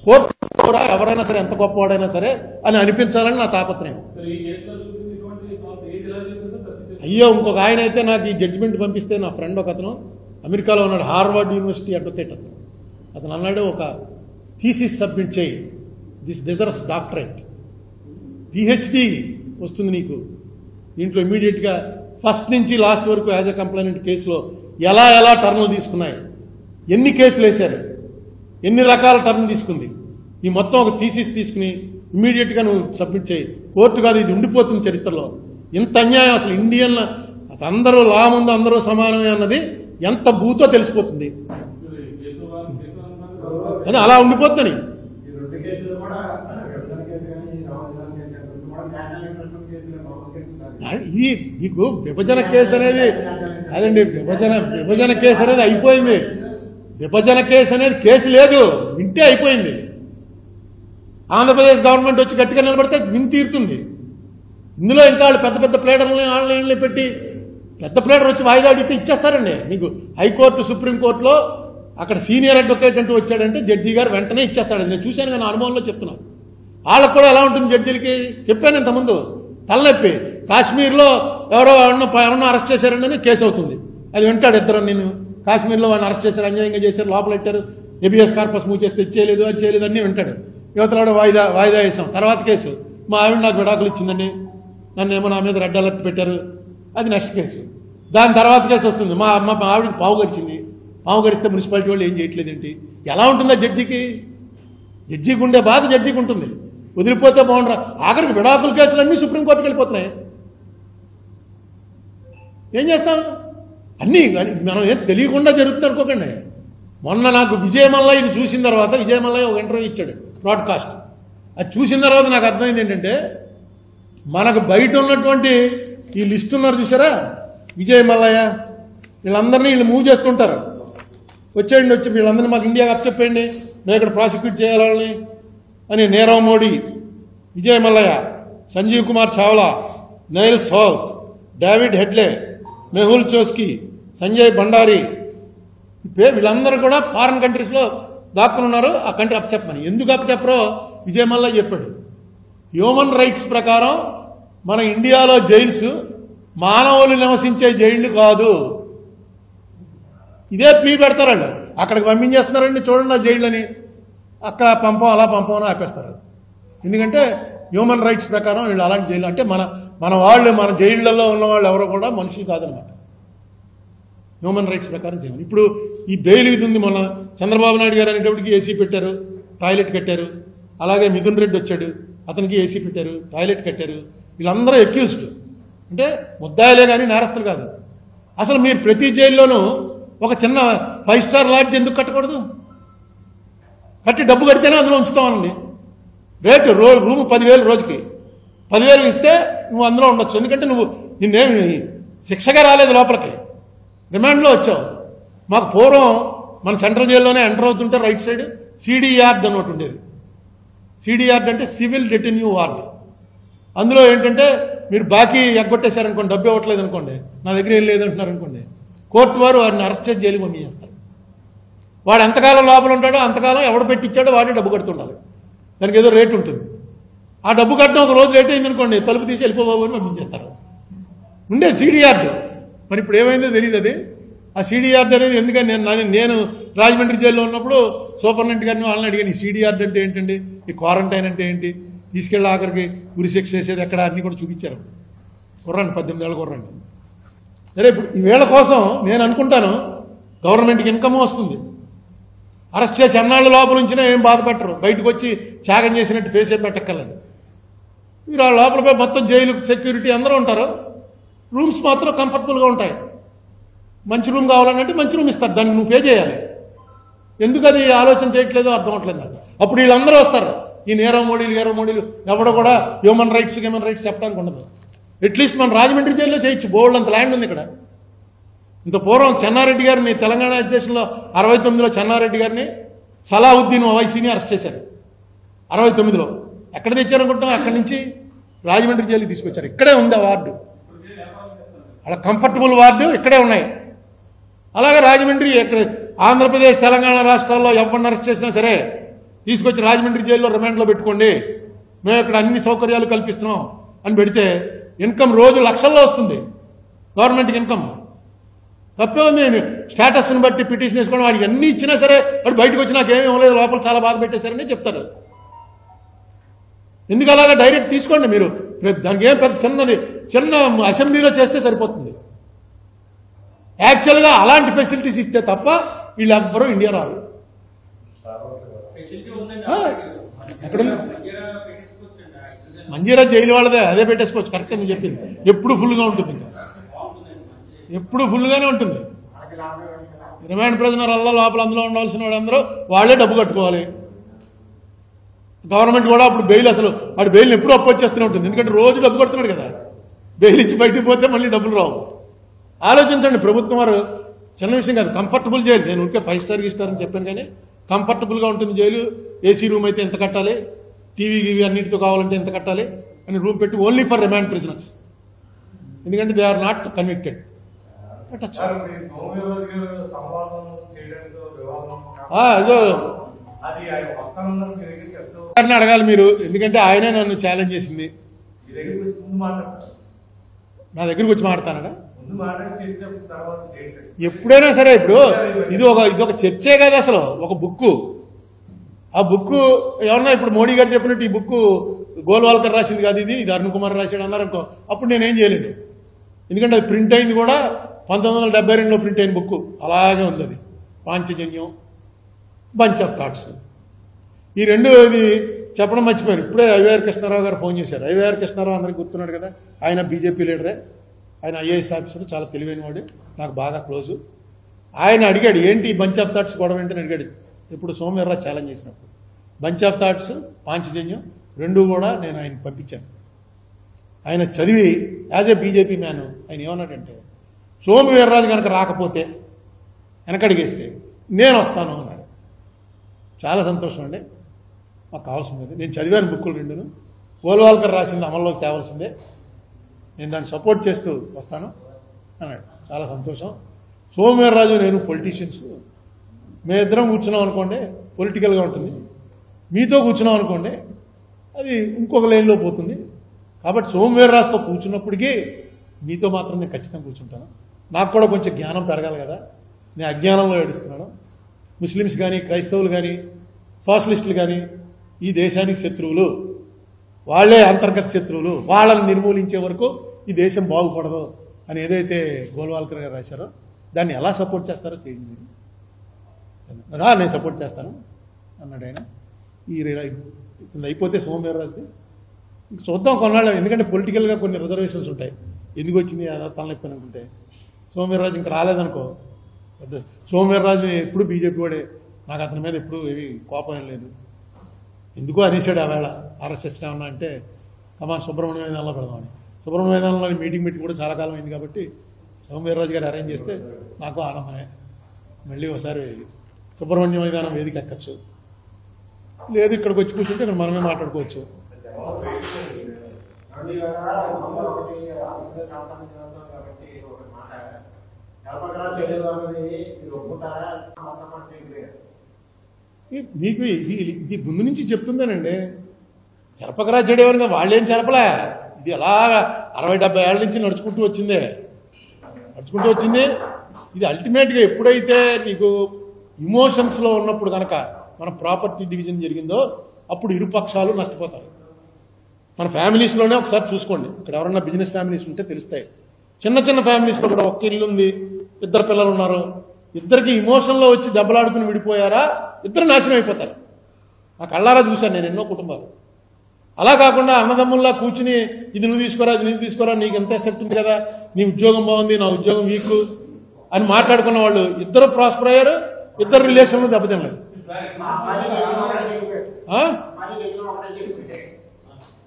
కోర్టు ఎవరైనా సరే ఎంత గొప్పవాడైనా సరే అని అనిపించాలని నా తాపత్రయం. అయ్యో, ఇంకొక ఆయన అయితే నాకు ఈ జడ్జిమెంట్ పంపిస్తే, నా ఫ్రెండ్ ఒక అతను అమెరికాలో ఉన్నాడు, హార్వర్డ్ యూనివర్సిటీ అడ్వకేట్ అతను అన్నాడు, ఒక థీసిస్ సబ్మిట్ చేయి, దిస్ డిజర్వ్స్ డాక్టరేట్, PhD వస్తుంది నీకు. దీంట్లో ఇమీడియట్గా ఫస్ట్ నుంచి లాస్ట్ వరకు యాజ్ ఎ కంప్లైనెంట్ కేసులో ఎలా టర్న్లు తీసుకున్నాయి, ఎన్ని కేసులు వేశారు, ఎన్ని రకాల టర్న్ తీసుకుంది, ఈ మొత్తం ఒక థీసిస్ తీసుకుని ఇమీడియట్గా నువ్వు సబ్మిట్ చేయి. కోర్టు కాదు, ఇది ఉండిపోతుంది చరిత్రలో. ఇంత అన్యాయం అసలు ఇండియన్ అందరూ లా ముందు అందరూ సమానమే అన్నది ఎంత భూతో తెలిసిపోతుంది. అది అలా ఉండిపోతుంది. ఇది మీకు విభజన కేసు అనేది అదండి, విభజన కేసు అనేది అయిపోయింది. విభజన కేసు అనేది కేసు లేదు, వింటే అయిపోయింది. ఆంధ్రప్రదేశ్ గవర్నమెంట్ వచ్చి గట్టిగా నిలబడితే విని తీరుతుంది. ఇందులో ఇంకా వాళ్ళు పెద్ద పెద్ద ప్లేడర్లని ఆన్లైన్లో పెట్టి పెద్ద ప్లేడర్ వచ్చి వాయిదా అడిగితే ఇచ్చేస్తారండి. మీకు హైకోర్టు సుప్రీంకోర్టులో అక్కడ సీనియర్ అడ్వకేట్ అంటూ వచ్చాడంటే జడ్జి గారు వెంటనే ఇచ్చేస్తాడు. నేను చూశాను కానీ అనుభవంలో చెప్తున్నాను. వాళ్ళకు కూడా ఎలా ఉంటుంది జడ్జిలకి చెప్పాను ఇంతకుముందు, తలనొప్పి. కాశ్మీర్లో ఎవరన్నా అరెస్ట్ చేశారని కేసు అవుతుంది, అది వింటాడు ఇద్దరు. నేను కాశ్మీర్లో వాడిని అరెస్ట్ చేశారు, అన్యాయంగా చేశారు, లోపల పెట్టారు, ఎబిఎస్ కార్పస్ మూవ్ చేస్తే ఇచ్చేయలేదు, అది చేయలేదు అన్నీ వింటాడు. యువతలో వాయిదా వేసాం. తర్వాత కేసు, మా ఆవిడ నాకు విడాకులు ఇచ్చిందండి, నన్ను ఏమో నా మీద రెడ్ అలర్ట్ పెట్టారు, అది నెక్స్ట్ కేసు. దాని తర్వాత కేసు వస్తుంది, మా ఆవిడకి పావు గరిచింది, పావు గరిస్తే మున్సిపాలిటీ వాళ్ళు ఏం చేయట్లేదేంటి. ఎలా ఉంటుందా జడ్జికి? జడ్జికి ఉండే బాధ జడ్జికి ఉంటుంది. వదిలిపోతే బాగుండరా. ఆఖరికి విడాకుల కేసులన్నీ సుప్రీంకోర్టుకి వెళ్ళిపోతున్నాయి. ఏం చేస్తాం? అన్నీ మనం ఏం తెలియకుండా జరుగుతుంది అనుకోకండి. మొన్న నాకు విజయమల్లయ్య ఇది చూసిన తర్వాత, విజయమల్లయ్య ఒక ఇంటర్వ్యూ ఇచ్చాడు బ్రాడ్కాస్ట్. అది చూసిన తర్వాత నాకు అర్థమైంది ఏంటంటే, మనకు బయట ఉన్నటువంటి ఈ లిస్ట్ ఉన్నారు చూసారా, విజయమల్లయ్య వీళ్ళందరినీ వీళ్ళు మూవ్ చేస్తుంటారు. వచ్చేయండి, వచ్చి వీళ్ళందరినీ మాకు ఇండియాకి అప్పచెప్పండి, మేము ఇక్కడ ప్రాసిక్యూట్ చేయాలని అని. నీరవ్ మోడీ, విజయమల్లయ్య, సంజీవ్ కుమార్ చావ్లా, నైల్ సౌల్, డేవిడ్ హెడ్లే, మెహుల్ చోస్కీ, సంజయ్ భండారీ, వీళ్ళందరూ కూడా ఫారిన్ కంట్రీస్లో దాక్కుని ఉన్నారు. ఆ కంట్రీ అప్పచెప్పమని. ఎందుకు అప్పచెప్పరో విజయమల్లయ్య చెప్పాడు. హ్యూమన్ రైట్స్ ప్రకారం మన ఇండియాలో జైల్స్ మానవులు నివసించే జైళ్లు కాదు. ఇదే ప్లీ పెడతారండి, అక్కడికి పంపించేస్తున్నారండి, చూడండి ఆ జైళ్ళని, అక్కడ పంపం అలా పంపం అని ఆపేస్తారు. ఎందుకంటే హ్యూమన్ రైట్స్ ప్రకారం వీళ్ళు అలాంటి జైలు అంటే మన వాళ్ళు, మన జైళ్లలో ఉన్న వాళ్ళు ఎవరో కూడా మనుషులు కాదనమాట. హ్యూమన్ రైట్స్ ప్రకారం చేయాలి. ఇప్పుడు ఈ బెయిల్ ఇది ఉంది. మొన్న చంద్రబాబు నాయుడు గారు అనేటప్పటికి ఏసీ పెట్టారు, టాయిలెట్ కట్టారు. అలాగే మిథున్ రెడ్డి వచ్చాడు, అతనికి ఏసీ పెట్టారు, టాయిలెట్ కట్టారు. వీళ్ళందరూ అక్యూజ్డ్, అంటే ముద్దాయిలే కానీ నేరస్తులు కాదు. అసలు మీరు ప్రతి జైల్లోనూ ఒక చిన్న 5 స్టార్ లాడ్జ్ ఎందుకు కట్టకూడదు? కట్టి డబ్బు కడితేనే అందులో ఉంచుతామనండి. రేటు రూమ్ 10,000 రోజుకి, 10,000 ఇస్తే నువ్వు అందులో ఉండొచ్చు. ఎందుకంటే నిన్నేమి శిక్షగా రాలేదు, లోపలికి రిమాండ్లో వచ్చావు. మాకు పూర్వం మన సెంట్రల్ జైల్లోనే ఎంటర్ అవుతుంటే రైట్ సైడ్ సిడి యార్డ్ అని ఒకటి ఉండేది. సిడి యార్డ్ అంటే సివిల్ డెటెన్యూ వార్డ్. అందులో ఏంటంటే మీరు బాకీ ఎగ్గొట్టేశారనుకోండి, డబ్బు ఇవ్వట్లేదు అనుకోండి, నా దగ్గర ఏం లేదంటున్నారు అనుకోండి, కోర్టు వారు వారిని అరెస్ట్ చేసి జైలు పంపించేస్తారు. వాడు ఎంతకాలం లోపల ఉంటాడో అంతకాలం ఎవడు పెట్టించాడో వాడే డబ్బు కడుతుండాలి. దానికి ఏదో రేటు ఉంటుంది. ఆ డబ్బు కట్టడం ఒక రోజు లేట్ అయింది అనుకోండి, తలుపు తీసి వెళ్ళిపోబాబు అని పంపించేస్తారు. ఉండే సీడీఆర్డ్. మరి ఇప్పుడు ఏమైందో తెలియదు. అది ఆ సీడీఆర్డ్ అనేది ఎందుకని నేను రాజమండ్రి జైల్లో ఉన్నప్పుడు సూపరింటెండెంట్ గారిని వాళ్ళని అడిగాను, ఈ సీడీఆర్డ్ అంటే ఏంటండి, ఈ క్వారంటైన్ అంటే ఏంటి, తీసుకెళ్ళి ఆఖరికి ఉరిశిక్ష చేసేది ఎక్కడ అన్నీ కూడా చూపించారు. కుర్రండి 18 ఏళ్ళ కుర్రండి. సరే ఇప్పుడు ఈ వేళ కోసం నేను అనుకుంటాను గవర్నమెంట్కి ఇన్కమ్ వస్తుంది. అరెస్ట్ చేసి ఎన్నాళ్ళు లోపల ఉంచినా ఏం బాధపెట్టరు, బయటకు వచ్చి త్యాగం చేసినట్టు ఫేస్ ఏం పెట్టక్కర్లేదు. మీరు ఆ లోపలపై మొత్తం జైలు సెక్యూరిటీ అందరూ ఉంటారు, రూమ్స్ మాత్రం కంఫర్టబుల్గా ఉంటాయి. మంచి రూమ్ కావాలంటే మంచి రూమ్ ఇస్తారు, దానికి నువ్వు పే చేయాలి. ఎందుకు అది ఆలోచన చేయట్లేదో అర్థం అవట్లేదు నాకు. అప్పుడు వీళ్ళందరూ వస్తారు, ఈ నీరవ్ మోడీలు ఎవడో కూడా హ్యూమన్ రైట్స్ చెప్పడానికి ఉండదు. అట్లీస్ట్ మన రాజమండ్రి జైల్లో చేయొచ్చు, బోల్డ్ అంత ల్యాండ్ ఉంది ఇక్కడ. ఇంత పూర్వం చెన్నారెడ్డి గారిని తెలంగాణ అజిటేషన్లో 69లో చెన్నారెడ్డి గారిని సలాహుద్దీన్ ఓవైసీని అరెస్ట్ చేశారు 69లో. ఎక్కడ తెచ్చారనుకుంటాం, అక్కడి నుంచి రాజమండ్రి జైలుకి తీసుకొచ్చారు. ఇక్కడే ఉంది ఆ వార్డు, అలా కంఫర్టబుల్ వార్డు ఇక్కడే ఉన్నాయి. అలాగే రాజమండ్రి ఎక్కడ ఆంధ్రప్రదేశ్ తెలంగాణ రాష్ట్రాల్లో ఎవరిని అరెస్ట్ చేసినా సరే తీసుకొచ్చి రాజమండ్రి జైల్లో రిమాండ్లో పెట్టుకోండి, మేము ఇక్కడ అన్ని సౌకర్యాలు కల్పిస్తున్నాం అని పెడితే ఇన్కమ్ రోజు లక్షల్లో వస్తుంది గవర్నమెంట్కి ఇన్కమ్. తప్పే ఉంది. స్టేటస్ని బట్టి పిటిషన్ వేసుకోవడం, వాడికి అన్ని ఇచ్చినా సరే వాడు బయటకు వచ్చి నాకేమీ ఇవ్వలేదు, లోపల చాలా బాధ పెట్టేశారని చెప్తారు. ఎందుకు అలాగా డైరెక్ట్ తీసుకోండి మీరు, దానికి ఏం పెద్ద చిన్న అసెంబ్లీలో చేస్తే సరిపోతుంది. యాక్చువల్గా అలాంటి ఫెసిలిటీస్ ఇస్తే తప్ప వీళ్ళెవ్వరూ ఇండియా రారు. ఎక్కడ మంజీరా జైలు వాళ్ళదే, అదే పెట్టేసుకోవచ్చు. కరెక్ట్గా నువ్వు చెప్పింది. ఎప్పుడు ఫుల్గా ఉంటుంది, ఇంకా ఎప్పుడు ఫుల్గానే ఉంటుంది. రిమాండ్ ప్రిజనర్ వల్ల లోపల అందులో ఉండాల్సిన వాళ్ళందరూ వాళ్ళే డబ్బు కట్టుకోవాలి. గవర్నమెంట్ కూడా అప్పుడు బెయిల్, అసలు వాడు బెయిల్ని ఎప్పుడు అప్పొచ్చేస్తూనే ఉంటుంది, ఎందుకంటే రోజు డబ్బు కడుతున్నాడు కదా. బెయిల్ ఇచ్చి బయటికి పోతే మళ్ళీ డబ్బులు రావు. ఆలోచించండి, ప్రభుత్వం వారు చిన్న విషయం కాదు. కంఫర్టబుల్ జైలు, నేను ఊరికే 5 స్టార్ అని చెప్పాను కానీ కంఫర్టబుల్గా ఉంటుంది జైలు. ఏసీ రూమ్ అయితే ఎంత కట్టాలి, టీవీ అన్నిటితో కావాలంటే ఎంత కట్టాలి అని రూమ్ పెట్టి ఓన్లీ ఫర్ రిమాండ్ ప్రిజనర్స్, ఎందుకంటే దే ఆర్ నాట్ కన్విక్టెడ్. అడగాలి మీరు, ఎందుకంటే ఆయనే నన్ను ఛాలెంజ్ చేసింది. నా దగ్గరికి వచ్చి మాట్లాడతానడా ఎప్పుడైనా సరే. ఇప్పుడు ఇదొక చర్చే కదా, అసలు ఒక బుక్. ఆ బుక్ ఏమన్నా ఇప్పుడు మోడీ గారు చెప్పినట్టు ఈ బుక్ గోల్వాల్కర్ రాసింది కాదు, ఇది అరుణ్ కుమార్ రాశాడు అన్నారనుకో, అప్పుడు నేనేం చేయలేను. ఎందుకంటే అది ప్రింట్ అయింది కూడా 1972లో ప్రింట్ అయిన బుక్ అలాగే ఉంది. అది పాంచజన్యం, బంచ్ ఆఫ్ థాట్స్, ఈ రెండు ఇది చెప్పడం మర్చిపోయారు. ఇప్పుడే ఐవైఆర్ కృష్ణారావు గారు ఫోన్ చేశారు. ఐవైఆర్ కృష్ణారావు అందరికి గుర్తున్నాడు కదా, ఆయన బీజేపీ లీడరే, ఆయన ఐఏఎస్ ఆఫీసర్, చాలా తెలివైన వాడు, నాకు బాగా క్లోజు. ఆయన అడిగాడు ఏంటి బంచ్ ఆఫ్ థాట్స్ గొడవ ఏంటని అడిగాడు. ఇప్పుడు సోమవీర్రాజు ఛాలెంజ్ చేసినప్పుడు బంచ్ ఆఫ్ థాట్స్, పాంచజన్యం రెండు కూడా నేను ఆయనకు పంపించాను. ఆయన చదివి యాజ్ ఏ బీజేపీ మ్యాన్ ఆయన ఏమన్నాడంటే, సోమవీర్రాజు కనుక రాకపోతే వెనకడిగేస్తే నేను వస్తాను అన్నాడు. చాలా సంతోషం అండి, మాకు కావాల్సింది. నేను చదివాను బుక్కులు రెండును, గోల్వాల్కర్ రాసింది అమల్లోకి తేవాల్సిందే, నేను దాన్ని సపోర్ట్ చేస్తూ వస్తాను అన్నాడు. చాలా సంతోషం. సోమవీర్రాజు నేను పొలిటీషియన్స్, మేమిద్దరం కూర్చున్నాం అనుకోండి పొలిటికల్గా ఉంటుంది, మీతో కూర్చున్నాం అనుకోండి అది ఇంకొక లైన్లో పోతుంది. కాబట్టి సోమవీర్రాజుతో కూర్చున్నప్పటికీ మీతో మాత్రం నేను ఖచ్చితంగా కూర్చుంటాను. నాకు కూడా కొంచెం జ్ఞానం పెరగాలి కదా, నేను అజ్ఞానంలో ఏడుస్తున్నాను. ముస్లిమ్స్ కానీ, క్రైస్తవులు కానీ, సోషలిస్టులు కానీ ఈ దేశానికి శత్రువులు, వాళ్లే అంతర్గత శత్రువులు, వాళ్ళని నిర్మూలించే వరకు ఈ దేశం బాగుపడదు అని ఏదైతే గోల్వాల్కర్ గారు రాశారో దాన్ని ఎలా సపోర్ట్ చేస్తారో చేయండి. నేను సపోర్ట్ చేస్తాను అన్నాడు ఆయన. అయిపోతే సోమవీర్రాజుది చూద్దాం కొన్నాళ్ళు, ఎందుకంటే పొలిటికల్గా కొన్ని రిజర్వేషన్స్ ఉంటాయి. ఎందుకు వచ్చింది తలనొప్పి అనుకుంటే సోమవీర్రాజు ఇంకా రాలేదనుకో, సోమవీర్రాజు ఎప్పుడు బీజేపీ వాడే, నాకు అతని మీద ఎప్పుడు ఏవి కోపం ఏం లేదు. ఎందుకో అనేసాడు ఆ వేళ ఆర్ఎస్ఎస్ ఏమన్నా అంటే కమాన్ సుబ్రహ్మణ్య మైదానంలో పెడదామని. సుబ్రహ్మణ్య మైదానంలో మీటింగ్ పెట్టి కూడా చాలా కాలం అయింది కాబట్టి సోమవీర్రాజు గారు అరేంజ్ చేస్తే నాకు ఆనందమే. మళ్ళీ ఒకసారి సుబ్రహ్మణ్య మైదానం వేదిక ఎక్కచ్చు, లేదు ఇక్కడికి వచ్చి కూర్చుంటే ఇక్కడ మనమే మాట్లాడుకోవచ్చు. మీకు ఇది ముందు నుంచి చెప్తుందేనండి. జరపకరా చెడేవారు వాళ్ళేం జరపలే. ఇది ఎలా 60-70 ఏళ్ళ నుంచి నడుచుకుంటూ వచ్చింది. ఇది అల్టిమేట్గా ఎప్పుడైతే నీకు ఇమోషన్స్లో ఉన్నప్పుడు కనుక మన ప్రాపర్టీ డివిజన్ జరిగిందో అప్పుడు ఇరుపక్షాలు నష్టపోతారు. మన ఫ్యామిలీస్లోనే ఒకసారి చూసుకోండి. ఇక్కడ ఎవరన్నా బిజినెస్ ఫ్యామిలీస్ ఉంటే తెలుస్తాయి. చిన్న చిన్న ఫ్యామిలీస్లో కూడా ఒక్క ఇల్లు ఉంది, 2 పిల్లలు ఉన్నారు, ఇద్దరికి ఇమోషన్లో వచ్చి దెబ్బలాడుకుని విడిపోయారా, ఇద్దరు నాశనం అయిపోతారు. ఆ కళ్ళారా చూశాను నేను ఎన్నో కుటుంబాలు. అలా కాకుండా అన్నదమ్ముల్లా కూర్చుని ఇది నువ్వు తీసుకోరా, ఇది నువ్వు తీసుకోరా, నీకు ఎంత ఎసెప్ట్ ఉంది కదా, నీ ఉద్యోగం బాగుంది, నా ఉద్యోగం వీక్ అని మాట్లాడుకున్న వాళ్ళు ఇద్దరు ప్రాస్పర్ అయ్యారు, ఇద్దరు రిలేషన్లు దెబ్బతినలేదు.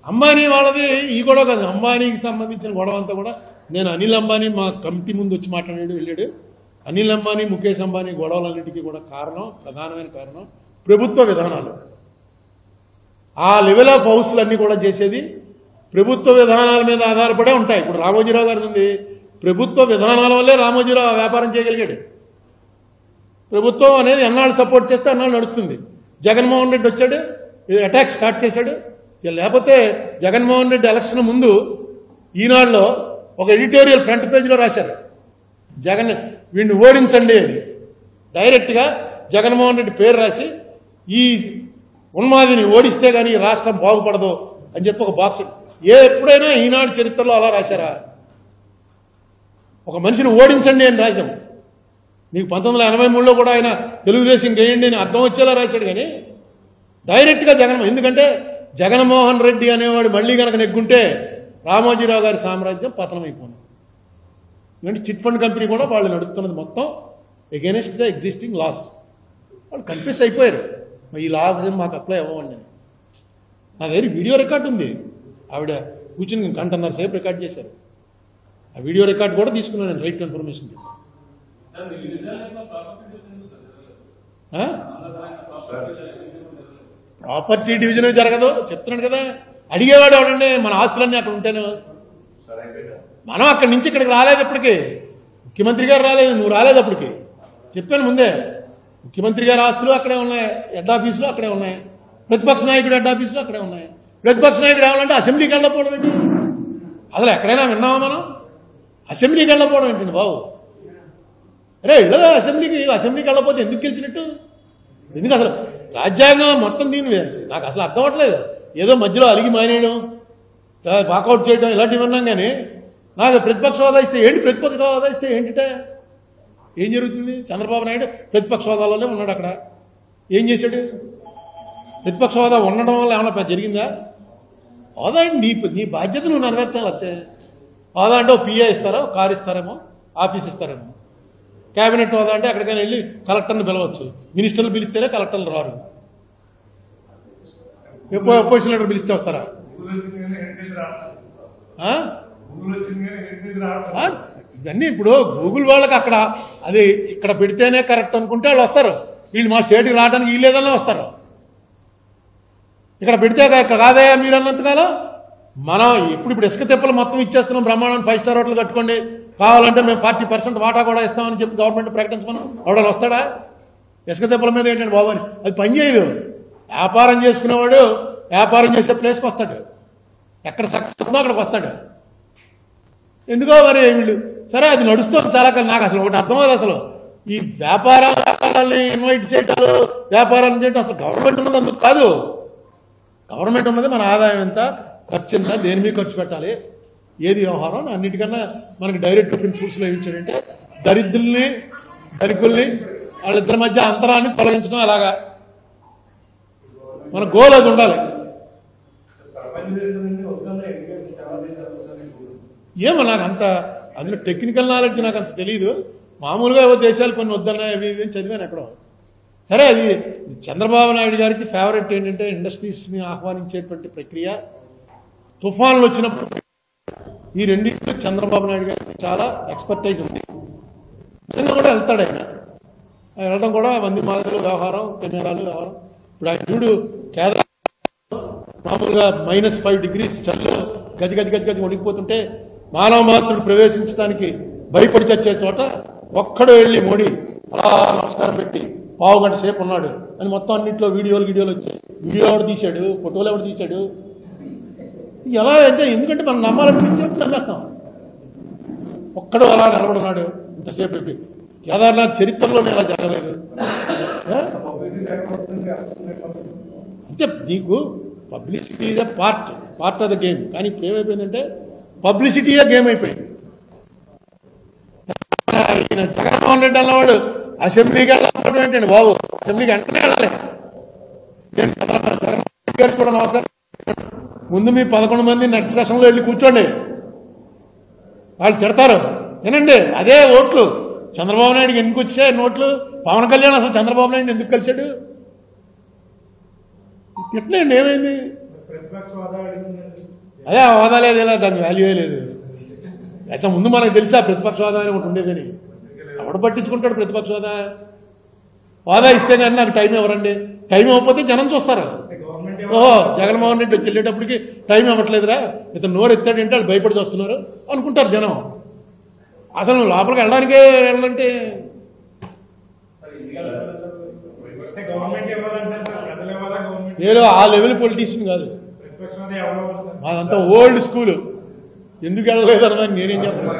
అంబానీ వాళ్ళది ఈ గొడవ కాదు. అంబానీకి సంబంధించిన గొడవ అంతా కూడా నేను అనిల్ అంబానీ మా కమిటీ ముందు వచ్చి మాట్లాడాడు, వెళ్ళాడు. అనిల్ అంబానీ, ముఖేష్ అంబానీ గొడవలన్నిటికీ కూడా ప్రధానమైన కారణం ప్రభుత్వ విధానాలు. ఆ లెవెల్ ఆఫ్ హౌస్లన్నీ కూడా చేసేది ప్రభుత్వ విధానాల మీద ఆధారపడే ఉంటాయి. ఇప్పుడు రామోజీరావు గారిది ఉంది, ప్రభుత్వ విధానాల వల్లే రామోజీరావు వ్యాపారం చేయగలిగాడు. ప్రభుత్వం అనేది ఎన్నాళ్ళు సపోర్ట్ చేస్తే అన్నాళ్ళు నడుస్తుంది. జగన్మోహన్ రెడ్డి వచ్చాడు, అటాక్ స్టార్ట్ చేశాడు. లేకపోతే జగన్మోహన్ రెడ్డి ఎలక్షన్ ముందు ఈనాడులో ఒక ఎడిటోరియల్ ఫ్రంట్ పేజీలో రాశారు, జగన్ వీడిని ఓడించండి అని. డైరెక్ట్గా జగన్మోహన్ రెడ్డి పేరు రాసి ఈ ఉన్మాదిని ఓడిస్తే కానీ ఈ రాష్ట్రం బాగుపడదు అని చెప్పి ఒక బాక్స్. ఎప్పుడైనా ఈనాడు చరిత్రలో అలా రాశారా? ఒక మనిషిని ఓడించండి అని రాశాం. నీకు 1983లో కూడా ఆయన తెలుగుదేశం గేయండి అని అర్థం వచ్చేలా రాశాడు. కానీ డైరెక్ట్గా ఎందుకంటే జగన్మోహన్ రెడ్డి అనేవాడు మళ్ళీ కనుక నెగ్గుంటే రామోజీరావు గారి సామ్రాజ్యం పతనమైపోయింది. ఎందుకంటే చిట్ ఫండ్ కంపెనీ కూడా వాళ్ళు నడుపుతున్నది మొత్తం ఎగెనిస్ట్ ద ఎగ్జిస్టింగ్ లాస్. వాళ్ళు కన్ఫ్యూస్ అయిపోయారు, ఈ లా మాకు అప్లై అవ్వండి. నా దగ్గర వీడియో రికార్డు ఉంది, ఆవిడ కూర్చుని 1.5 సేపు రికార్డ్ చేశారు. ఆ వీడియో రికార్డు కూడా తీసుకున్నాను నేను, right to information. Property division జరగదు చెప్తున్నాడు కదా. అడిగేవాడు ఎవడండి? మన ఆస్తులన్నీ అక్కడ ఉంటేనే. మనం అక్కడి నుంచి ఇక్కడికి రాలేదు. ఇప్పటికి ముఖ్యమంత్రి గారు రాలేదు, నువ్వు రాలేదు. అప్పటికి చెప్పాను ముందే, ముఖ్యమంత్రి గారి ఆస్తులు అక్కడే ఉన్నాయి, హెడ్ ఆఫీసులు అక్కడే ఉన్నాయి, ప్రతిపక్ష నాయకుడు హెడ్ ఆఫీసులు అక్కడే ఉన్నాయి. ప్రతిపక్ష నాయకుడు ఏమన్నా అసెంబ్లీకి వెళ్ళకపోవడం ఏంటి? అసలు ఎక్కడైనా విన్నామా మనం? అసెంబ్లీకి వెళ్ళకపోవడం ఏంటండి బాబు? అరే ఇలా అసెంబ్లీకి వెళ్ళకపోతే ఎందుకు గెలిచినట్టు? ఎందుకు అసలు రాజ్యాంగం మొత్తం దీని నాకు అసలు అర్థం అవ్వట్లేదు. ఏదో మధ్యలో అలిగి మానేయడం, వాకౌట్ చేయడం ఇలాంటివి విన్నాం. కానీ నాకు ప్రతిపక్ష హోదా ఇస్తే ఏంటి? ప్రతిపక్ష హోదా ఇస్తే ఏంటిటే ఏం జరుగుతుంది? చంద్రబాబు నాయుడు ప్రతిపక్ష హోదాలోనే ఉన్నాడు. అక్కడ ఏం చేశాడు? ప్రతిపక్ష హోదా ఉండడం వల్ల ఏమన్నా జరిగిందా? హోదా నీ బాధ్యత నువ్వు నెరవేర్చాలి అంతే. హోదా అంటే పిఏ ఇస్తారా, కారు ఇస్తారేమో, ఆఫీస్ ఇస్తారేమో. క్యాబినెట్ హోదా అంటే ఎక్కడికైనా వెళ్ళి కలెక్టర్ని పిలవచ్చు. మినిస్టర్లు పిలిస్తేనే కలెక్టర్లు రారు. అపోజిషన్ లీడర్ పిలిస్తే వస్తారా? ఇవన్నీ ఇప్పుడు గూగుల్ వాళ్ళకి అక్కడ అది ఇక్కడ పెడితేనే కరెక్ట్ అనుకుంటే వాళ్ళు వస్తారు. వీళ్ళు మా స్టేట్కి రావడానికి వీళ్ళేదన్నా వస్తారు. ఇక్కడ పెడితే ఇక్కడ కాదయా మీరు అన్నంతకాలం. మనం ఇప్పుడు ఇసుక తిప్పలు మొత్తం ఇచ్చేస్తున్నాం, బ్రహ్మాండం 5 స్టార్ హోటల్ కట్టుకోండి, కావాలంటే మేము 40% వాటా కూడా ఇస్తామని చెప్పి గవర్నమెంట్ ప్రకటించమని ఎవడో వస్తాడా? ఇసుక తిప్పల మీద ఏంటంటే బాబు అని అది పని చేయదు. వ్యాపారం చేసుకునేవాడు వ్యాపారం చేసే ప్లేస్కి వస్తాడు, ఎక్కడ సక్సెస్ ఉందో అక్కడికి వస్తాడు. ఎందుకో మరి వీళ్ళు సరే అది నడుస్తుంది చాలా కాలం. నాకు అసలు ఒకటి అర్థమవుతుంది, అసలు ఈ వ్యాపారాలని ఇన్వైట్ చేయటాలు, వ్యాపారాలు చేయటం అసలు గవర్నమెంట్ ఉన్నది అందుకు కాదు. గవర్నమెంట్ ఉన్నది మన ఆదాయం ఎంత, ఖర్చు ఎంత, దేని మీద ఖర్చు పెట్టాలి, ఏది వ్యవహారం. అన్నిటికన్నా మనకి డైరెక్ట్ ప్రిన్సిపల్స్లో ఏమిచ్చాడంటే దరిద్రుల్ని ధనికుల్ని వాళ్ళిద్దరి మధ్య అంతరాన్ని తొలగించడం. అలాగా మన గోల్ అది ఉండాలి. ఏమో నాకు అంత అందులో టెక్నికల్ నాలెడ్జ్ నాకు అంత తెలియదు. మామూలుగా ఏవో దేశాలు కొన్ని వద్దన్నాయి అవి ఇవి చదివాను ఎక్కడో. సరే అది చంద్రబాబు నాయుడు గారికి ఫేవరెట్ ఏంటంటే ఇండస్ట్రీస్ని ఆహ్వానించేటువంటి ప్రక్రియ. తుఫాన్లు వచ్చినప్పుడు ఈ రెండింటిలో చంద్రబాబు నాయుడు గారికి చాలా ఎక్స్పర్టైజ్ ఉంది. నిన్న కూడా వెళ్తాడు ఆయన. వెళ్ళడం కూడా మంది మాదిరిలో వ్యవహారం, కెమెరాలు వ్యవహారం. ఇప్పుడు ఆయన చూడు కేదార్ మామూలుగా -5 degrees చల్లు గజ గజ గజ గజ వణికిపోతుంటే మానవ మాత్రుడు ప్రవేశించడానికి భయపడి చచ్చే చోట ఒక్కడు వెళ్ళి మోడీ అలా నమస్కారం పెట్టి పావు గంట సేపు ఉన్నాడు అని మొత్తం అన్నింటిలో వీడియోలు వచ్చాయి. వీడియో ఎవడు తీశాడు, ఫోటోలు ఎవడు తీశాడు? ఎలా అంటే ఎందుకంటే మనం నమ్మాలనిపించినప్పుడు నమ్మేస్తాం. ఒక్కడు అలా నిలబడున్నాడు ఇంతసేపు పెట్టి. కేదార్నాథ్ చరిత్రలోనే అలా జరగలేదు. అంతే, నీకు publicity is a part of the game. కానీ ఇప్పుడు ఏమైపోయిందంటే పబ్లిసిటీయే గేమ్ అయిపోయింది. జగన్మోహన్ రెడ్డి అన్నవాడు అసెంబ్లీకి వెళ్ళాలి ఏంటండి బాబు? అసెంబ్లీకి వెంటనే వెళ్ళాలి. నేను జగన్మోహన్ రెడ్డి గారికి కూడా నమస్కారం. ముందు మీ 11 మంది నెక్స్ట్ సెషన్లో వెళ్ళి కూర్చోండి. వాళ్ళు తిడతారు, వినండి. అదే ఓట్లు చంద్రబాబు నాయుడుకి ఎందుకు వచ్చాయి నోట్లు? పవన్ కళ్యాణ్ అసలు చంద్రబాబు నాయుడు ఎందుకు కలిశాడు? తిట్టలేండి, ఏమైంది? అదే హోదా లేదు, ఇలా దాని వాల్యూ లేదు. అయితే ముందు మనకు తెలుసా ప్రతిపక్ష హోదా అని ఒకటి ఉండేదని? ఎవడు పట్టించుకుంటాడు ప్రతిపక్ష హోదా? హోదా ఇస్తే కానీ నాకు టైం ఇవ్వరండి. టైం ఇవ్వకపోతే జనం చూస్తారు. ఓహో, జగన్మోహన్ రెడ్డి వచ్చి వెళ్ళేటప్పటికి టైం ఇవ్వట్లేదురా, ఇతను నోరు ఎత్తాడంటే వాళ్ళు భయపడి వస్తున్నారు అనుకుంటారు జనం. అసలు లోపలికి వెళ్ళడానికే వెళ్ళాలంటే నేను ఆ లెవెల్ పొలిటీషియన్ కాదు, మాదంతా ఓల్డ్ స్కూల్. ఎందుకు వెళ్ళలేదు అన్నదాన్ని నేనేం చెప్పను.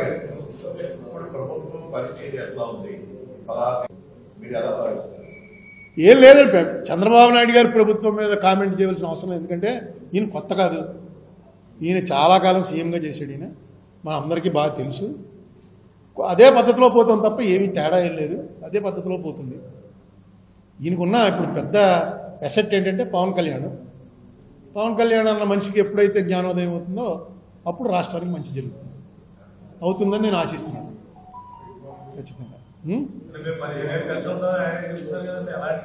ఏం లేదండి, చంద్రబాబు నాయుడు గారి ప్రభుత్వం మీద కామెంట్ చేయవలసిన అవసరం లేదు. ఎందుకంటే ఈయన కొత్త కాదు, ఈయన చాలా కాలం సీఎంగా చేశాడు. ఈయన మా అందరికీ బాగా తెలుసు. అదే పద్ధతిలో పోతాం తప్ప ఏమీ తేడా ఏం లేదు, అదే పద్ధతిలో పోతుంది. ఈయనకున్న ఇప్పుడు పెద్ద అసెట్ ఏంటంటే పవన్ కళ్యాణ్ అన్న మనిషికి ఎప్పుడైతే జ్ఞానోదయం అవుతుందో అప్పుడు రాష్ట్రానికి మంచి జరుగుతుంది, అవుతుందని నేను ఆశిస్తున్నాను ఖచ్చితంగా.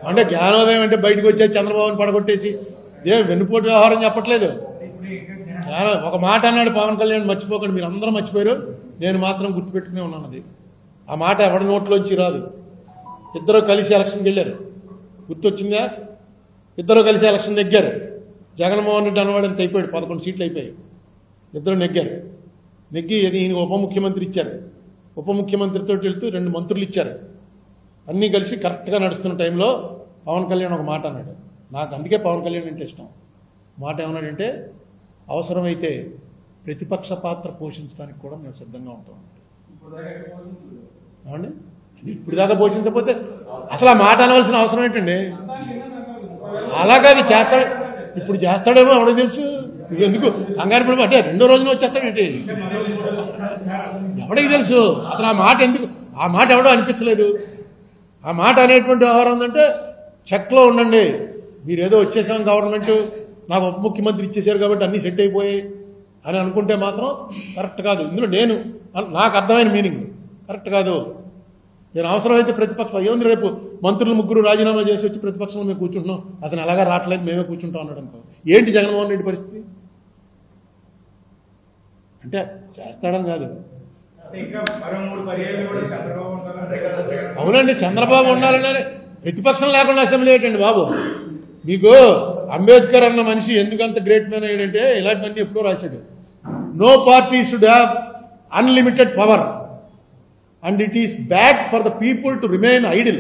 అంటే జ్ఞానోదయం అంటే బయటకు వచ్చేసి చంద్రబాబుని పడగొట్టేసి వెన్నుపోటు వ్యవహారం చెప్పట్లేదు. ఒక మాట అన్నాడు పవన్ కళ్యాణ్, మర్చిపోకండి, మీరు అందరూ మర్చిపోయారు, నేను మాత్రం గుర్తుపెట్టుకునే ఉన్నాను. అది ఆ మాట ఎవరి నోట్లోంచి రాదు. ఇద్దరు కలిసి ఎలక్షన్కి వెళ్ళారు, గుర్తొచ్చిందా? ఇద్దరు కలిసి ఎలక్షన్ నెగ్గారు. జగన్మోహన్ రెడ్డి అన్నవాడు అంత అయిపోయాడు, 11 సీట్లు అయిపోయాయి. ఇద్దరు నెగ్గారు. నెగ్గి ఈయన ఉప ముఖ్యమంత్రి ఇచ్చారు. ఉప ముఖ్యమంత్రితో వెళ్తూ 2 మంత్రులు ఇచ్చారు. అన్నీ కలిసి కరెక్ట్గా నడుస్తున్న టైంలో పవన్ కళ్యాణ్ ఒక మాట అన్నాడు. నాకు అందుకే పవన్ కళ్యాణ్ అంటే ఇష్టం. మాట ఏమన్నాడంటే, అవసరమైతే ప్రతిపక్ష పాత్ర పోషించడానికి కూడా మేము సిద్ధంగా ఉంటాం. ఏమండి, ఇప్పుడు దాకా పోషించకపోతే అసలు ఆ మాట అనవలసిన అవసరం ఏంటండి? అలాగే అది చేస్తాడు, ఇప్పుడు చేస్తాడేమో ఎవడో తెలుసు. ఎందుకు కంగారు పడి అంటే 2వ రోజున వచ్చేస్తాడేంటి? ఎవడికి తెలుసు అతను ఆ మాట ఎందుకు? ఆ మాట ఎవడో అనిపించలేదు. ఆ మాట అనేటువంటి వ్యవహారం ఉందంటే చెక్లో ఉండండి, మీరేదో వచ్చేసాం గవర్నమెంట్, నాకు ఉప ముఖ్యమంత్రి ఇచ్చేసారు కాబట్టి అన్నీ సెట్ అయిపోయాయి అని అనుకుంటే మాత్రం కరెక్ట్ కాదు. ఇందులో నాకు అర్థమైన మీనింగ్ కరెక్ట్ కాదు. నేను అవసరమైతే ప్రతిపక్షం ఏముంది, రేపు మంత్రులు 3 రాజీనామా చేసి వచ్చి ప్రతిపక్షంలో మేము కూర్చుంటున్నాం, అతను అలాగా రావట్లేదు, మేమే కూర్చుంటాం అన్నాడు అనుకో, ఏంటి జగన్మోహన్ రెడ్డి పరిస్థితి? అంటే చేస్తాడని కాదు. అవునండి, చంద్రబాబు ఉండాలనే ప్రతిపక్షం లేకుండా అసెంబ్లీ ఏంటండి బాబు? మీకు అంబేద్కర్ అన్న మనిషి ఎందుకంత గ్రేట్ మ్యాన్ అయ్యాడంటే ఇలాంటివన్నీ ఎప్పుడో రాశాడు. No party should have unlimited power and it is bad for the people to remain idle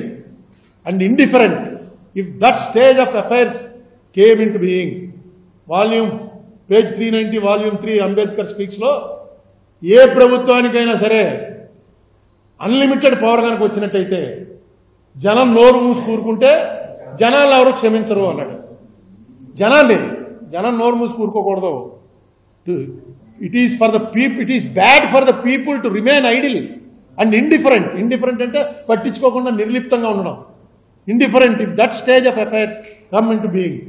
and indifferent if that stage of affairs came into being. Page 390, volume 3, Ambedkar speaks లో ఏ ప్రభుత్వానికైనా సరే unlimited power కనుక వచ్చినట్టయితే జనం నోరు మూసి కూరుకుంటే జనాలు ఎవరు క్షమించరు అన్నాడు. జనం నోరు మూసి కూరుకోకూడదు. It is bad for the people to remain idle and indifferent అంటే పట్టించుకోకుండా నిర్లిప్తంగా ఉండడం. Indifferent if that stage of affairs come into being.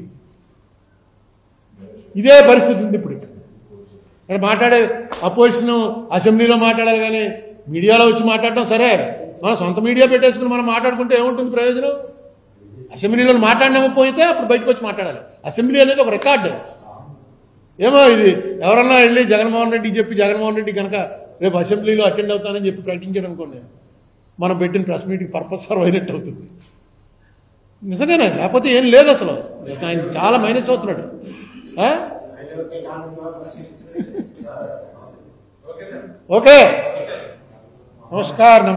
ఇదే పరిస్థితి ఉంది ఇప్పుడు. ఇక్కడ మాట్లాడే అపోజిషన్ అసెంబ్లీలో మాట్లాడాలి కానీ మీడియాలో వచ్చి మాట్లాడటం సరే, మన సొంత మీడియా పెట్టేసుకుని మనం మాట్లాడుకుంటే ఏముంటుంది ప్రయోజనం? అసెంబ్లీలో మాట్లాడినకపోతే అప్పుడు బయటకు వచ్చి మాట్లాడాలి. అసెంబ్లీ అనేది ఒక రికార్డు. ఏమో ఇది ఎవరన్నా వెళ్ళి జగన్మోహన్ రెడ్డికి చెప్పి జగన్మోహన్ రెడ్డి కనుక రేపు అసెంబ్లీలో అటెండ్ అవుతానని చెప్పి ప్రకటించాడు అనుకోండి, మనం పెట్టిన ప్రెస్ మీటింగ్ పర్పస్ సర్వ్ అయినట్టు అవుతుంది. నిజంగానే, లేకపోతే ఏం లేదు అసలు. ఆయన చాలా మైనస్ అవుతున్నాడు. ఓకే, నమస్కారం.